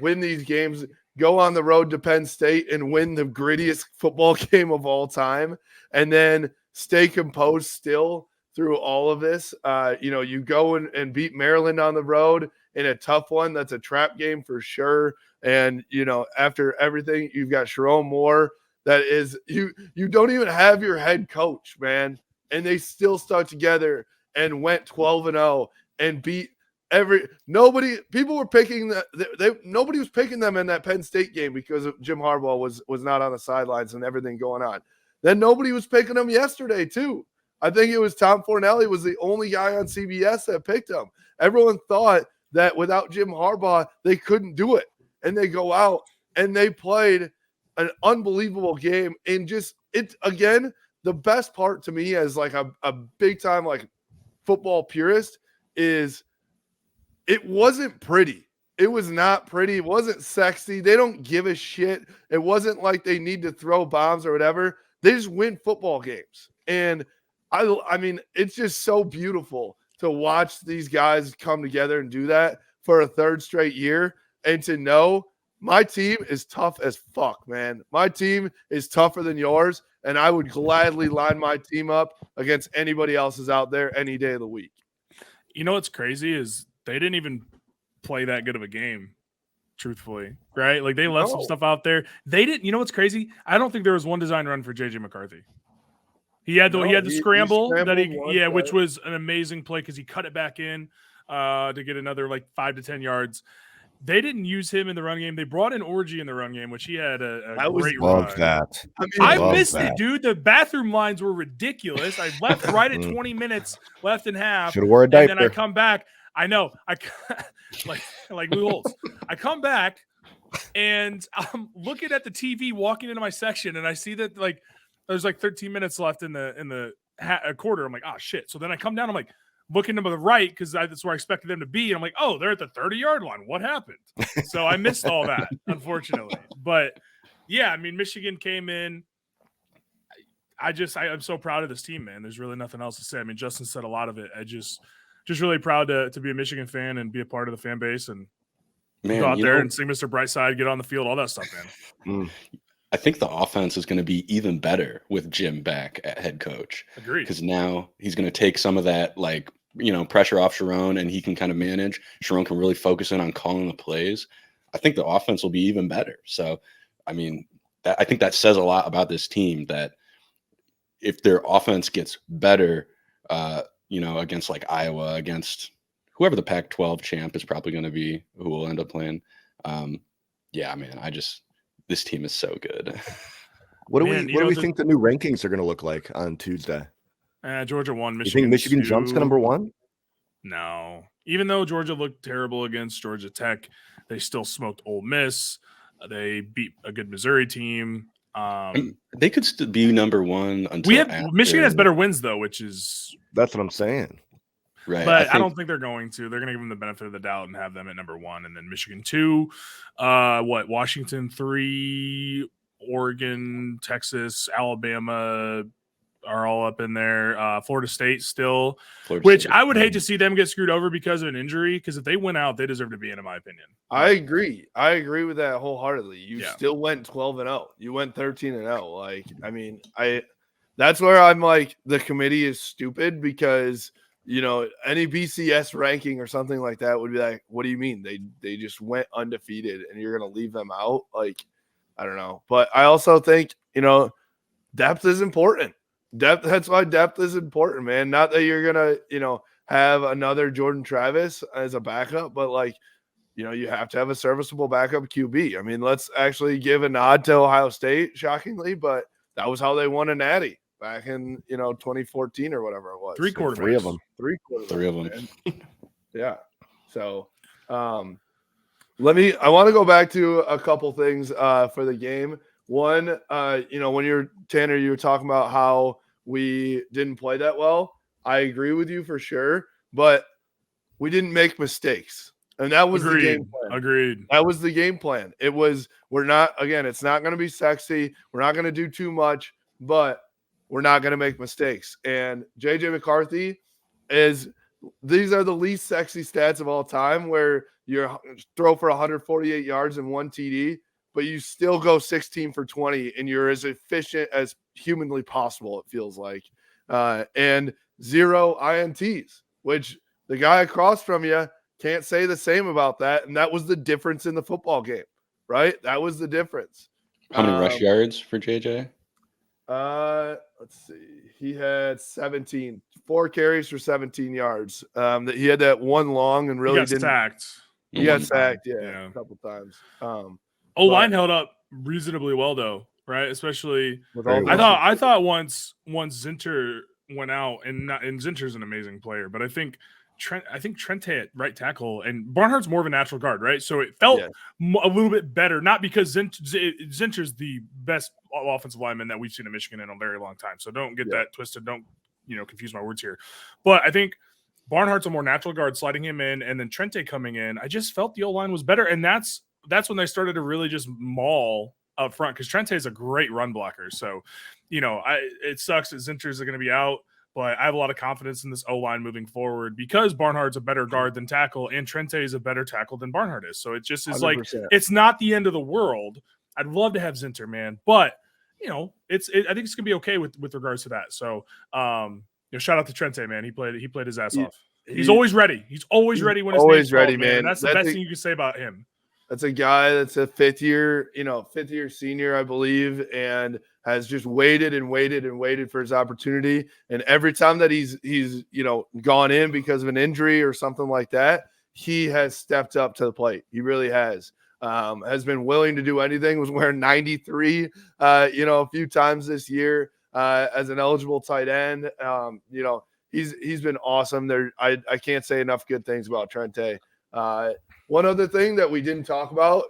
these games, go on the road to Penn State and win the grittiest football game of all time, and then stay composed still through all of this. You go and beat Maryland on the road in a tough one. That's a trap game for sure. And, after everything, you've got Sharon Moore. That is, you don't even have your head coach, man. And they still stuck together and went 12-0 and beat nobody. People were picking nobody was picking them in that Penn State game because Jim Harbaugh was not on the sidelines and everything going on. Then nobody was picking them yesterday too. I think it was Tom Fornelli was the only guy on CBS that picked them. Everyone thought that without Jim Harbaugh, they couldn't do it. and they go out and they played an unbelievable game. And just it again, the best part to me as like a big time like football purist is it wasn't pretty. It was not pretty. It wasn't sexy. They don't give a shit. It wasn't like they need to throw bombs or whatever. They just win football games. And I mean, it's just so beautiful to watch these guys come together and do that for a third straight year, and to know my team is tough as fuck, man. My team is tougher than yours, and I would gladly line my team up against anybody else's out there any day of the week. You know what's crazy is they didn't even play that good of a game, truthfully, right? Like they left some stuff out there. They didn't. You know what's crazy? I don't think there was one design run for JJ McCarthy. He had the scramble that which was an amazing play because he cut it back in to get another like 5 to 10 yards. They didn't use him in the run game. They brought in Orgy in the run game, which he had a great run. That. I missed it, dude. The bathroom lines were ridiculous. I left right at 20 minutes left in half. Should have wore a diaper. And then I come back. I know. I like Lou Holtz. I come back and I'm looking at the TV, walking into my section, and I see that like there's like 13 minutes left in the quarter. I'm like, oh shit. So then I come down. I'm like looking to the right because that's where I expected them to be. And I'm like, oh, they're at the 30-yard line. What happened? So I missed all that, unfortunately. But yeah, I mean, Michigan came in. I'm so proud of this team, man. There's really nothing else to say. I mean, Justin said a lot of it. I just really proud to be a Michigan fan and be a part of the fan base and go out there and sing Mr. Brightside, get on the field, all that stuff, man. I think the offense is going to be even better with Jim back at head coach. Agreed. Because now he's going to take some of that, like, pressure off Sharon, and he can kind of manage. Sharon can really focus in on calling the plays. I think the offense will be even better. So, I mean, I think that says a lot about this team, that if their offense gets better, against like Iowa, against whoever the Pac-12 champ is probably going to be, who will end up playing. Yeah, man, this team is so good. What do we think the new rankings are going to look like on Tuesday? Georgia won. You think Michigan jumps to number 1? No. Even though Georgia looked terrible against Georgia Tech, they still smoked Ole Miss. They beat a good Missouri team. They could still be number 1 until Michigan has better wins though, which is that's what I'm saying. Right. But I don't think they're going to. They're going to give them the benefit of the doubt and have them at number 1, and then Michigan 2, Washington 3, Oregon, Texas, Alabama are all up in there. Florida State still, which I would hate to see them get screwed over because of an injury, because if they went out, they deserve to be in my opinion. I agree with that wholeheartedly. You still went 12-0. You went 13-0. Like, I mean, that's where I'm like, the committee is stupid, because any BCS ranking or something like that would be like, what do you mean? They just went undefeated and you're going to leave them out? Like, I don't know. But I also think, depth is important. That's why depth is important, man. Not that you're going to, have another Jordan Travis as a backup, but like, you have to have a serviceable backup QB. I mean, let's actually give a nod to Ohio State, shockingly, but that was how they won a natty back in 2014 or whatever it was. 3 quarterbacks. 3 of them. 3 quarterbacks. 3 of them. Yeah. So I want to go back to a couple things for the game. One, when you're Tanner, you were talking about how we didn't play that well. I agree with you for sure, but we didn't make mistakes. And that was the game plan. Agreed. That was the game plan. It was, it's not going to be sexy. We're not going to do too much, but we're not going to make mistakes. And JJ McCarthy these are the least sexy stats of all time, where you throw for 148 yards and 1 TD, but you still go 16 for 20 and you're as efficient as humanly possible, it feels like. And 0 INTs, which the guy across from you can't say the same about that. And that was the difference in the football game, right? That was the difference. How many rush yards for JJ? Let's see. He had 4 carries for 17 yards. That he had that one long and really didn't sacked. He got sacked, a couple times. Line held up reasonably well though, right? Especially I thought once Zinter went out, and Zinter's an amazing player, but I think I think Trente at right tackle, and Barnhart's more of a natural guard, right? So it felt a little bit better, not because Zinter's the best offensive lineman that we've seen in Michigan in a very long time. So don't get that twisted. Don't confuse my words here. But I think Barnhart's a more natural guard, sliding him in, and then Trente coming in. I just felt the O-line was better, and that's when they started to really just maul up front, because Trente is a great run blocker. So, it sucks that Zinter's going to be out, but I have a lot of confidence in this O-line moving forward because Barnhart's a better guard than tackle, and Trente is a better tackle than Barnhart is. So it just is 100%. It's not the end of the world. I'd love to have Zinter, man, but I think it's going to be okay with regards to that. So, shout out to Trente, man. He played his ass off. He's always ready. He's always ready when his name's ready, man. And that's the best thing you can say about him. That's a guy that's a fifth year senior, I believe, and has just waited and waited and waited for his opportunity. And every time that he's gone in because of an injury or something like that, he has stepped up to the plate. He really has. Has been willing to do anything. Was wearing 93, a few times this year as an eligible tight end. He's been awesome. I can't say enough good things about Trente. One other thing that we didn't talk about,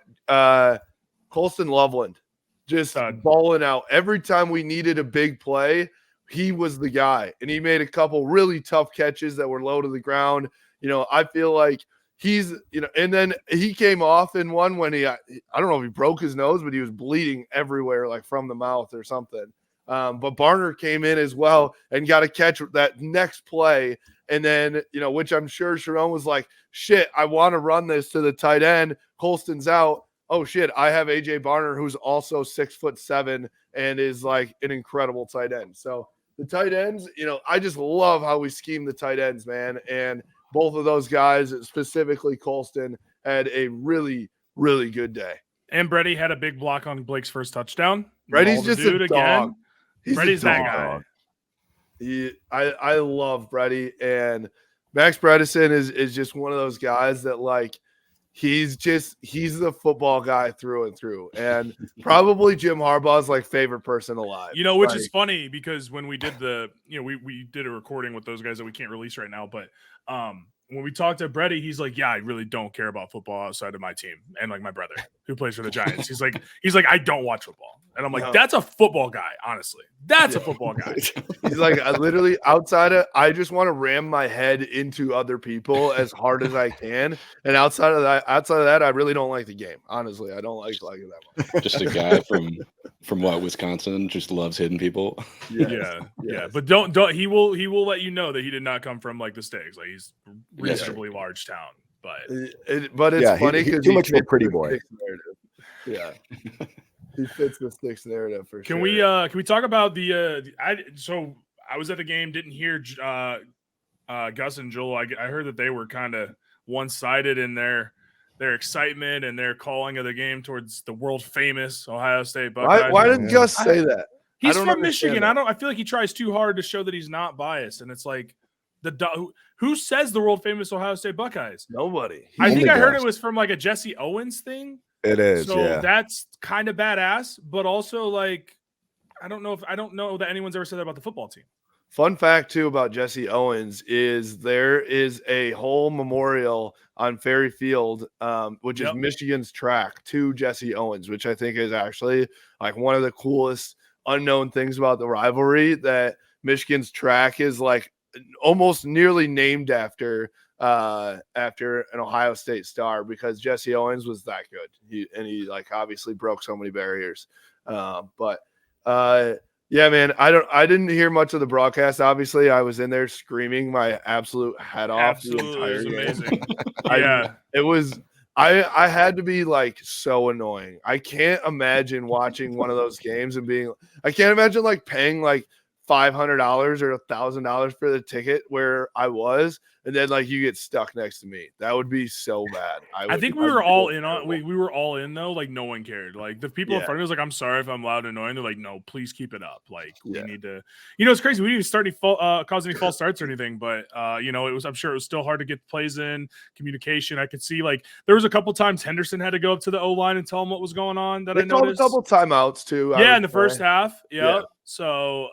Colston Loveland, just balling out. Every time we needed a big play, he was the guy. And he made a couple really tough catches that were low to the ground. I feel like he's, and then he came off in one when I don't know if he broke his nose, but he was bleeding everywhere, like from the mouth or something. But Barner came in as well and got a catch that next play. And then, which I'm sure Sharon was like, shit, I want to run this to the tight end. Colston's out. Oh shit, I have AJ Barner, who's also 6'7" and is like an incredible tight end. So the tight ends, I just love how we scheme the tight ends, man. And both of those guys, specifically Colston, had a really, really good day. And Brady had a big block on Blake's first touchdown. Brady's just a dog. Brady's that guy. I love Brady, and Max Bredesen is just one of those guys that like he's the football guy through and through, and probably Jim Harbaugh's like favorite person alive. Which is funny because when we did we did a recording with those guys that we can't release right now, but when we talked to Brady, he's like, yeah, I really don't care about football outside of my team and like my brother who plays for the Giants. He's like, I don't watch football. And I'm like, that's a football guy, honestly. That's a football guy. He's like, I literally I just want to ram my head into other people as hard as I can. And outside of that, I really don't like the game. Honestly, I don't like it that much. Just a guy from Wisconsin, just loves hitting people. Yeah. But don't he will let you know that he did not come from like the States. Like he's reasonably large town. But it's funny because too much of a pretty boy. Yeah. He fits the Sticks narrative for sure. Can we talk about so I was at the game, didn't hear Gus and Joel. I heard that they were kind of one-sided in their excitement and their calling of the game towards the world famous Ohio State Buckeyes. Why did Gus say that? He's from Michigan. I feel like he tries too hard to show that he's not biased, and it's like who says the world famous Ohio State Buckeyes? Nobody. I think I heard it was from like a Jesse Owens thing. It is. So that's kind of badass, but also like I don't know that anyone's ever said that about the football team. Fun fact too about Jesse Owens is there is a whole memorial on Ferry Field, which is Michigan's track to Jesse Owens, which I think is actually like one of the coolest unknown things about the rivalry, that Michigan's track is like almost nearly named after an Ohio State star, because Jesse Owens was that good. He like obviously broke so many barriers. Yeah, man, I didn't hear much of the broadcast. Obviously, I was in there screaming my absolute head off. Absolutely, it was amazing. It was. I had to be like so annoying. I can't imagine watching one of those games and being. I can't imagine like paying like $500 or $1,000 for the ticket where I was, and then like you get stuck next to me. That would be so bad. I think we were all in on we were all in though. Like no one cared. Like the people in front of me was like, "I'm sorry if I'm loud and annoying." They're like, "No, please keep it up." Like we need to. It's crazy. We didn't start any cause any false starts or anything, but it was. I'm sure it was still hard to get plays in. Communication. I could see like there was a couple times Henderson had to go up to the O line and tell him what was going on. That I noticed. A couple timeouts too. Yeah, in the first half. Yeah. So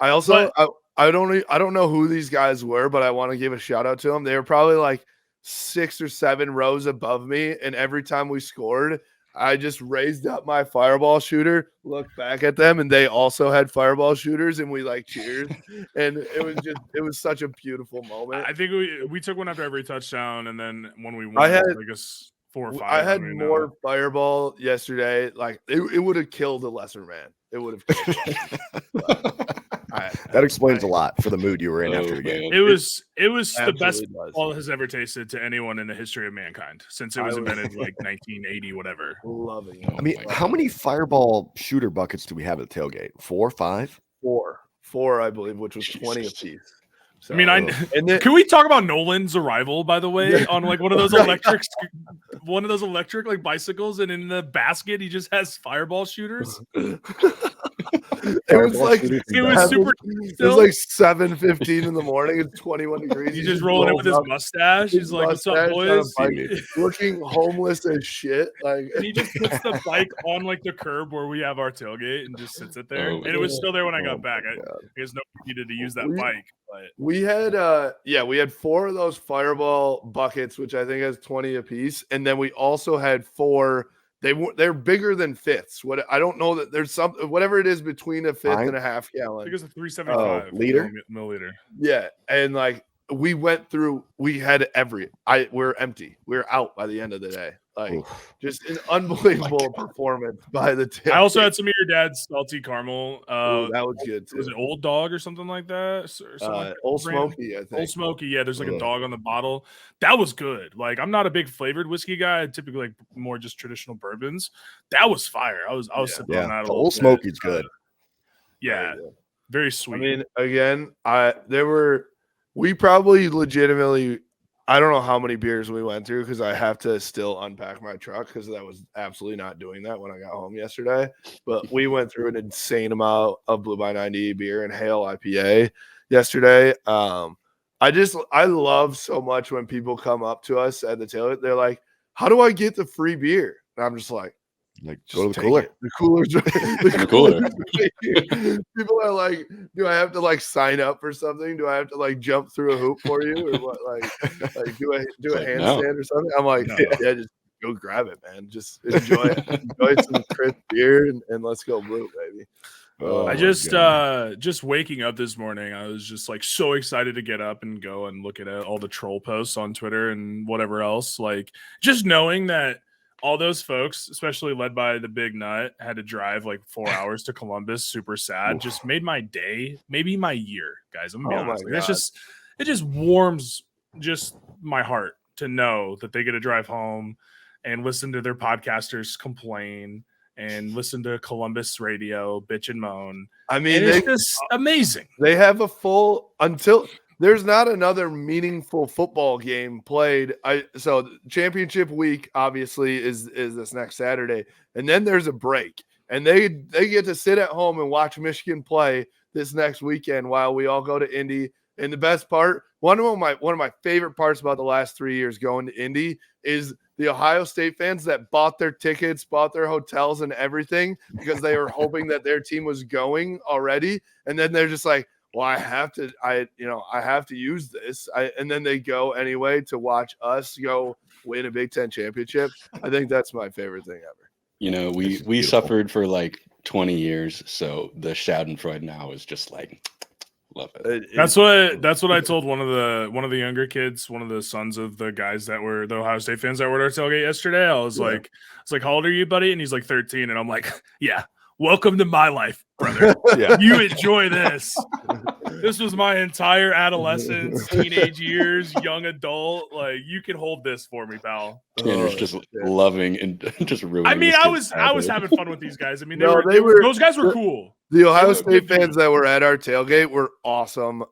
I also I don't know who these guys were, but I want to give a shout out to them. They were probably like 6 or 7 rows above me, and every time we scored, I just raised up my fireball shooter, looked back at them, and they also had fireball shooters, and we like cheered. And it was such a beautiful moment. I think we took one after every touchdown, and then when we won, I had 4 or 5. I had more fireball yesterday. Like it would have killed a lesser man. It would have killed that explains a lot for the mood you were in after the game. It was the best does. football has ever tasted to anyone in the history of mankind since it was invented like 1980, whatever. Loving it. I mean, how many fireball shooter buckets do we have at the tailgate? 4, 5? 4, I believe, which was 20 apiece. So, I mean, can we talk about Nolan's arrival, by the way, on like one of those electric like bicycles, and in the basket he just has fireball shooters. It was like super. It was like 7:15 in the morning. It's 21 degrees. He's just rolling in with his mustache. He's like, "What's up, boys?" Looking homeless as shit. Like, and he just puts the bike on like the curb where we have our tailgate and just sits it there. And it was still there when I got back. I guess nobody needed to use that bike. But we had 4 of those fireball buckets, which I think has 20 apiece, and then we also had 4. They're bigger than fifths. What I don't know that there's something, whatever it is between a fifth and a half gallon. I think it's a 375 milliliter. Yeah, and like we went through, we had we're empty. We're out by the end of the day. Like just an unbelievable performance by the team. I also had some of your dad's salty caramel. That was good too. Was it Old Dog or something like that? Old Smoky, I think. Old Smoky, yeah. There's like a dog on the bottle. That was good. Like I'm not a big flavored whiskey guy. I typically like more just traditional bourbons. That was fire. I was sipping on that. Old Smoky's good. Very sweet. I mean, again, we probably legitimately, I don't know how many beers we went through because I have to still unpack my truck because I was absolutely not doing that when I got home yesterday. But we went through an insane amount of Blue by 90 beer and Hale IPA yesterday. I love so much when people come up to us at the tailgate. They're like, "How do I get the free beer?" And I'm just like, go to the cooler. The cooler's the cooler. People are like, "Do I have to like sign up for something? Do I have to like jump through a hoop for you, or what? Like do a handstand or something?" I'm like, "Yeah, just go grab it, man. Just enjoy some crisp beer and let's go blue, baby." I just waking up this morning, I was just like so excited to get up and go and look at all the troll posts on Twitter and whatever else. Like just knowing that all those folks, especially led by the Big Nut, had to drive like 4 hours to Columbus, super sad, just made my day, maybe my year, guys. I'm gonna be honest. Like, it just warms just my heart to know that they get to drive home and listen to their podcasters complain and listen to Columbus radio bitch and moan. I mean, it's just amazing. They have a full until there's not another meaningful football game played. So championship week obviously is this next Saturday, and then there's a break, and they get to sit at home and watch Michigan play this next weekend while we all go to Indy. And the best part, one of my favorite parts about the last 3 years going to Indy is the Ohio State fans that bought their tickets, bought their hotels and everything because they were hoping that their team was going already, and then they're just like, well, I have to use this. And then they go anyway to watch us go win a Big Ten championship. I think that's my favorite thing ever. You know, we suffered for like 20 years. So the Schadenfreude now is just like, love it. That's what I told one of the younger kids, one of the sons of the guys that were the Ohio State fans that were at our tailgate yesterday. I was like, how old are you, buddy? And he's like 13. And I'm like, yeah. Welcome to my life, brother. You enjoy this. This was my entire adolescence, teenage years, young adult. Like, you can hold this for me, pal. Tanner's just loving and just ruining. I mean, I was having fun with these guys. I mean, those guys were cool. The Ohio State fans that were at our tailgate were awesome.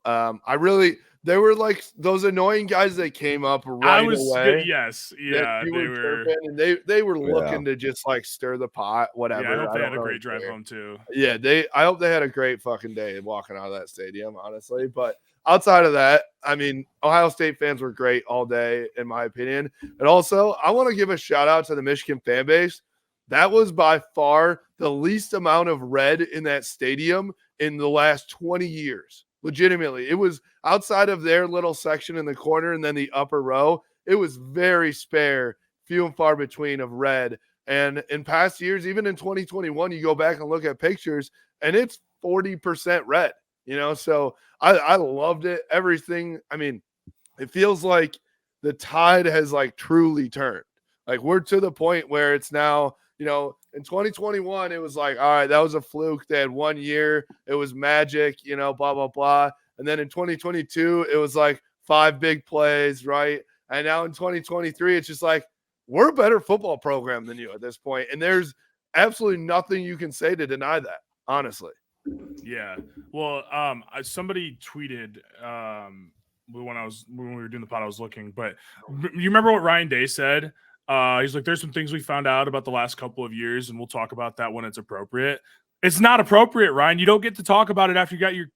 They were like those annoying guys that came up right away. Yes, yeah, they were looking to just like stir the pot, whatever. Yeah, I hope they had a great drive home too. Yeah, I hope they had a great fucking day walking out of that stadium, honestly. But outside of that, I mean, Ohio State fans were great all day, in my opinion. And also, I want to give a shout out to the Michigan fan base. That was by far the least amount of red in that stadium in the last 20 years. Legitimately, it was outside of their little section in the corner and then the upper row. It was very spare, few and far between of red. And in past years, even in 2021, you go back and look at pictures and it's 40% red, so I loved it. Everything. I mean, it feels like the tide has like truly turned. Like we're to the point where it's now, in 2021, it was like, all right, that was a fluke. They had 1 year. It was magic, blah, blah, blah. And then in 2022, it was like 5 big plays, right? And now in 2023, it's just like, we're a better football program than you at this point. And there's absolutely nothing you can say to deny that, honestly. Yeah. Well, somebody tweeted when we were doing the pod, I was looking, but you remember what Ryan Day said? He's like, there's some things we found out about the last couple of years, and we'll talk about that when it's appropriate. It's not appropriate, Ryan. You don't get to talk about it after you got your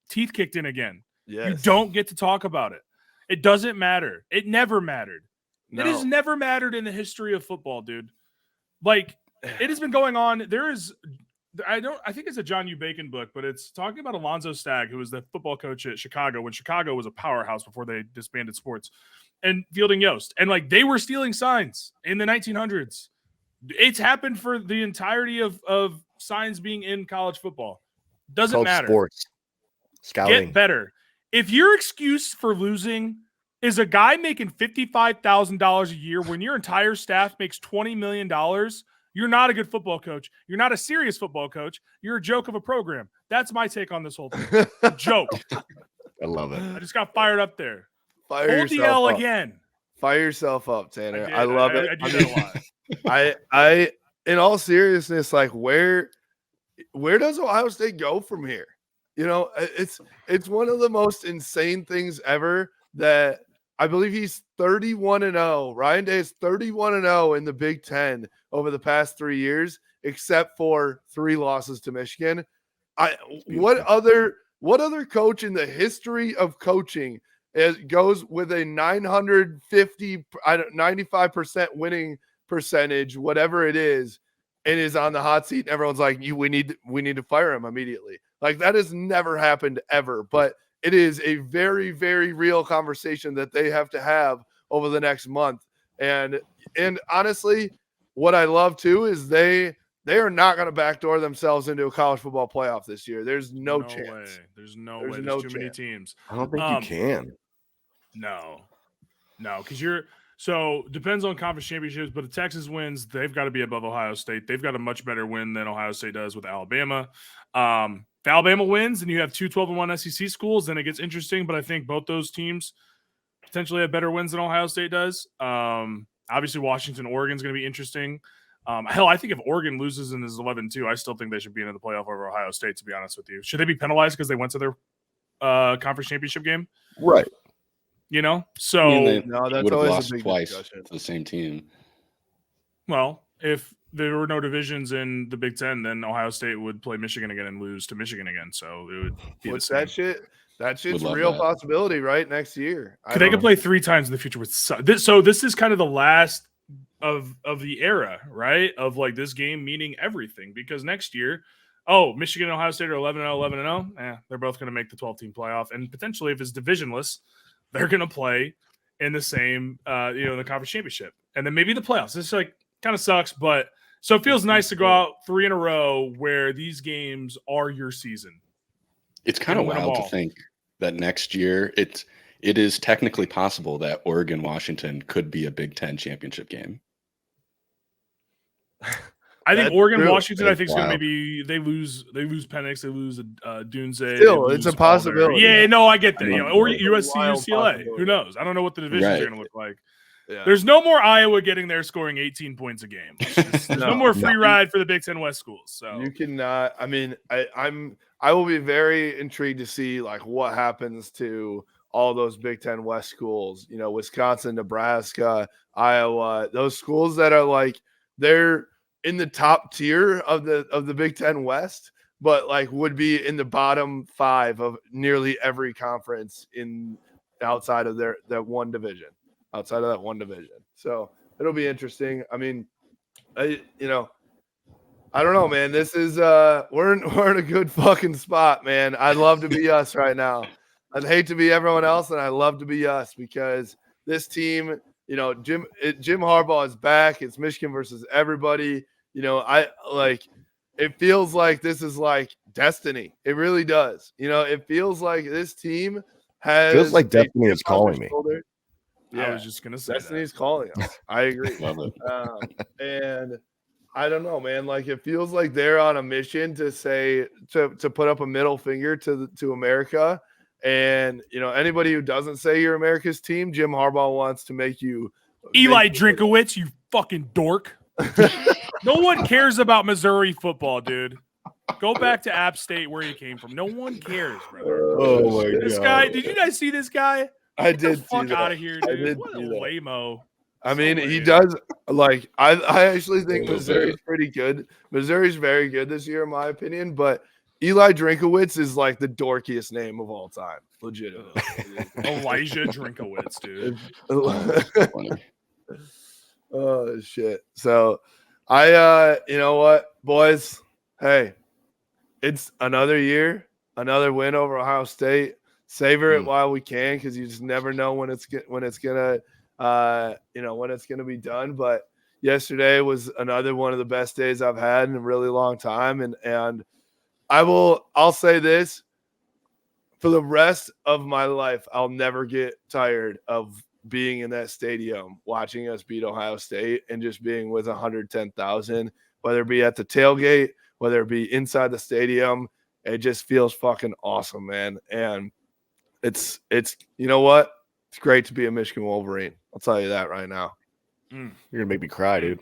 teeth kicked in again. Yes. You don't get to talk about it. It doesn't matter. It never mattered. No. It has never mattered in the history of football, dude. Like, it has been going on. I think it's a John U. Bacon book, but it's talking about Alonzo Stagg, who was the football coach at Chicago when Chicago was a powerhouse before they disbanded sports, and Fielding Yost. And like they were stealing signs in the 1900s. It's happened for the entirety of signs being in college football. Doesn't matter. Sports. Scouting. Get better. If your excuse for losing is a guy making $55,000 a year when your entire staff makes $20 million, you're not a good football coach. You're not a serious football coach. You're a joke of a program. That's my take on this whole thing. Joke. I love it. I just got fired up there. Hold the L again. Fire yourself up, Tanner. I love it. I do that a lot. I in all seriousness, like where does Ohio State go from here? It's one of the most insane things ever that I believe he's 31-0. Ryan Day is 31-0 in the Big Ten over the past 3 years, except for 3 losses to Michigan. What other coach in the history of coaching goes with a 95% winning percentage, whatever it is, and is on the hot seat? And everyone's like, we need to fire him immediately. Like that has never happened ever, but it is a very, very real conversation that they have to have over the next month. And honestly, what I love too is they are not going to backdoor themselves into a college football playoff this year. There's no chance. Way. There's no way. There's too many teams. I don't think you can. No, because depends on conference championships, but if Texas wins, they've got to be above Ohio State. They've got a much better win than Ohio State does with Alabama. If Alabama wins and you have 2 12-1 SEC schools, then it gets interesting. But I think both those teams potentially have better wins than Ohio State does. Obviously, Washington, Oregon is going to be interesting. I think if Oregon loses and is 11-2, I still think they should be in the playoff over Ohio State, to be honest with you. Should they be penalized because they went to their conference championship game? Right. So they would have lost twice to the same team. Well, if there were no divisions in the Big Ten, then Ohio State would play Michigan again and lose to Michigan again. So it would be What's that shit? That shit's a real possibility, right? Next year. They could play 3 times in the future with this. So this is kind of the last of the era, right? Of like this game meaning everything, because next year, Michigan and Ohio State are 11-0, 11-0. They're both going to make the 12-team playoff. And potentially, if it's divisionless, they're going to play in the same, in the conference championship. And then maybe the playoffs. This like kind of sucks, but so it feels nice to go out 3 in a row where these games are your season. It's kind of wild to think that next year it is technically possible that Oregon Washington could be a Big Ten championship game. I think Oregon Washington. I think is going to maybe they lose Penix, they lose Dunze. Still, it's a possibility. Yeah, no, I get that. Or USC, UCLA. Who knows? I don't know what the divisions are going to look like. Yeah. There's no more Iowa getting there scoring 18 points a game. There's no more free ride for the Big Ten West schools. So you cannot. I mean, I will be very intrigued to see like what happens to all those Big Ten West schools. Wisconsin, Nebraska, Iowa. Those schools that are like they're in the top tier of the Big Ten West, but like would be in the bottom 5 of nearly every conference outside of that one division. So it'll be interesting. I mean, I don't know, man. This is we're in a good fucking spot, man. I'd love to be us right now. I'd hate to be everyone else, and I love to be us because this team, you know, Jim Harbaugh is back. It's Michigan versus everybody. You know, it feels like this is like destiny. It really does. You know, it feels like this team feels like destiny is calling me. Yeah, I was just gonna say destiny's calling us. I agree. Love it. And I don't know, man. Like it feels like they're on a mission to say to put up a middle finger to America. And you know, anybody who doesn't say you're America's team, Jim Harbaugh wants to make you Eli Drinkowitz, you fucking dork. No one cares about Missouri football, dude. Go back to App State where you came from. No one cares, brother. Oh my This God. guy, did you guys see this guy? I Get the did fuck see that. out of here, I dude. did What a see that. lame-o. I mean, So he lame. does like I actually think Yeah, Missouri's pretty good. Missouri's very good this year, in my opinion. But Eli Drinkowitz is like the dorkiest name of all time, legitimately. Elijah Drinkowitz, dude. Funny. Oh shit. So I you know what, boys? Hey, it's another year, another win over Ohio State. Savor it while we can, because you just never know when it's gonna be done. But yesterday was another one of the best days I've had in a really long time, and I'll say this: for the rest of my life, I'll never get tired of being in that stadium, watching us beat Ohio State, and just being with 110,000, whether it be at the tailgate, whether it be inside the stadium. It just feels fucking awesome, man. And it's you know what? It's great to be a Michigan Wolverine. I'll tell you that right now. You're gonna make me cry, dude.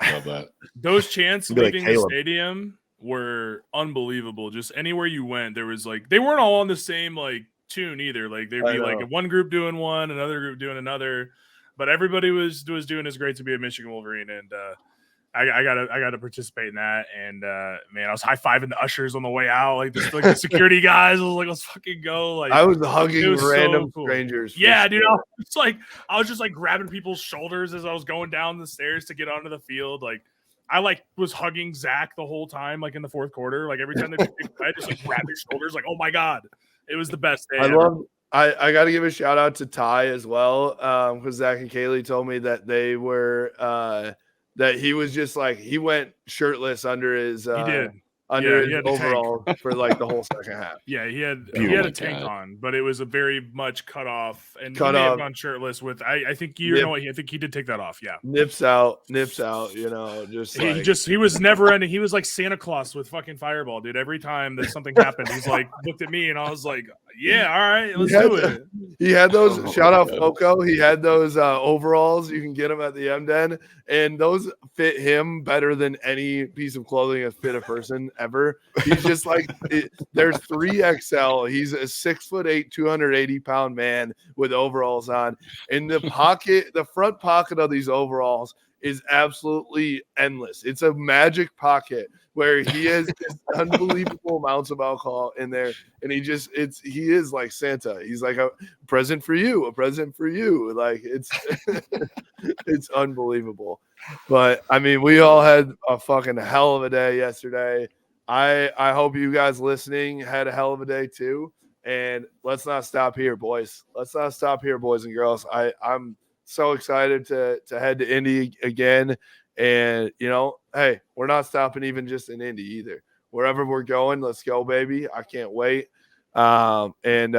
Love that. Those chants Be like leaving the Caleb. stadium were unbelievable. Just anywhere you went, there was like they weren't all on the same like tune either. Like there'd I be know. like one group doing one, another group doing another, but everybody was doing It's great to be a Michigan Wolverine, and I gotta participate in that. And man, I was high fiving the ushers on the way out, like the security guys. I was like, let's fucking go. Like I was hugging it was so random cool. strangers. for Yeah, dude. sure. I was just like grabbing people's shoulders as I was going down the stairs to get onto the field. Like I like was hugging Zach the whole time, like in the fourth quarter. Like every time they I just like grabbed his shoulders, like, oh my God. It was the best day. I got to give a shout out to Ty as well, because Zach and Kaylee told me that they were that he was just like he went shirtless under his He did. under he his had a tank. overall for like the whole second half. Yeah, he had Oh a my tank God. on, but it was a very much cut off, and Cut he may have off. gone shirtless with. I think Nip. I think he did take that off. Yeah, Nips out, you know, just like, he was never ending. He was like Santa Claus with fucking Fireball, dude. Every time that something happened, he's like looked at me, and I was like, yeah, all right, let's do it. He had those Oh, shout out God. Foco. He had those overalls. You can get them at the M-Den, and those fit him better than any piece of clothing has fit a person ever. He's just like there's 3XL. He's a 6'8", 280-pound man with overalls on. In the pocket, the front pocket of these overalls is absolutely endless. It's a magic pocket where he has just unbelievable amounts of alcohol in there, and he is like Santa. He's like a present for you, a present for you. Like it's it's unbelievable. But I mean, we all had a fucking hell of a day yesterday. I hope you guys listening had a hell of a day too. And let's not stop here, boys. Let's not stop here, boys and girls. I'm so excited to head to Indy again. And, you know, hey, we're not stopping even just in Indy either. Wherever we're going, let's go, baby. I can't wait. And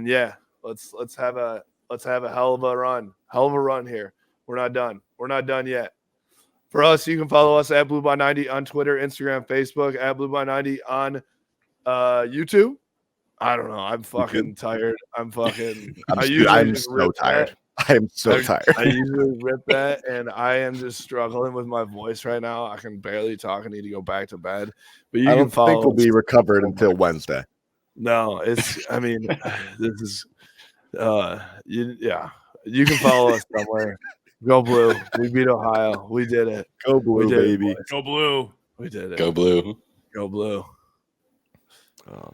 yeah, let's have a hell of a run here. We're not done. We're not done yet. For us, you can follow us at Blue by 90 on Twitter, Instagram, Facebook, at Blue by 90 on YouTube. I don't know. I'm fucking tired. I'm so tired. I am so tired. I usually rip that, and I am just struggling with my voice right now. I can barely talk. I need to go back to bed. But I don't think we'll be recovered until Wednesday. No, I mean, this is, you can follow us somewhere. Go Blue. We beat Ohio. We did it. Go Blue, baby. Go Blue. We did it. Go Blue. Go Blue. Oh,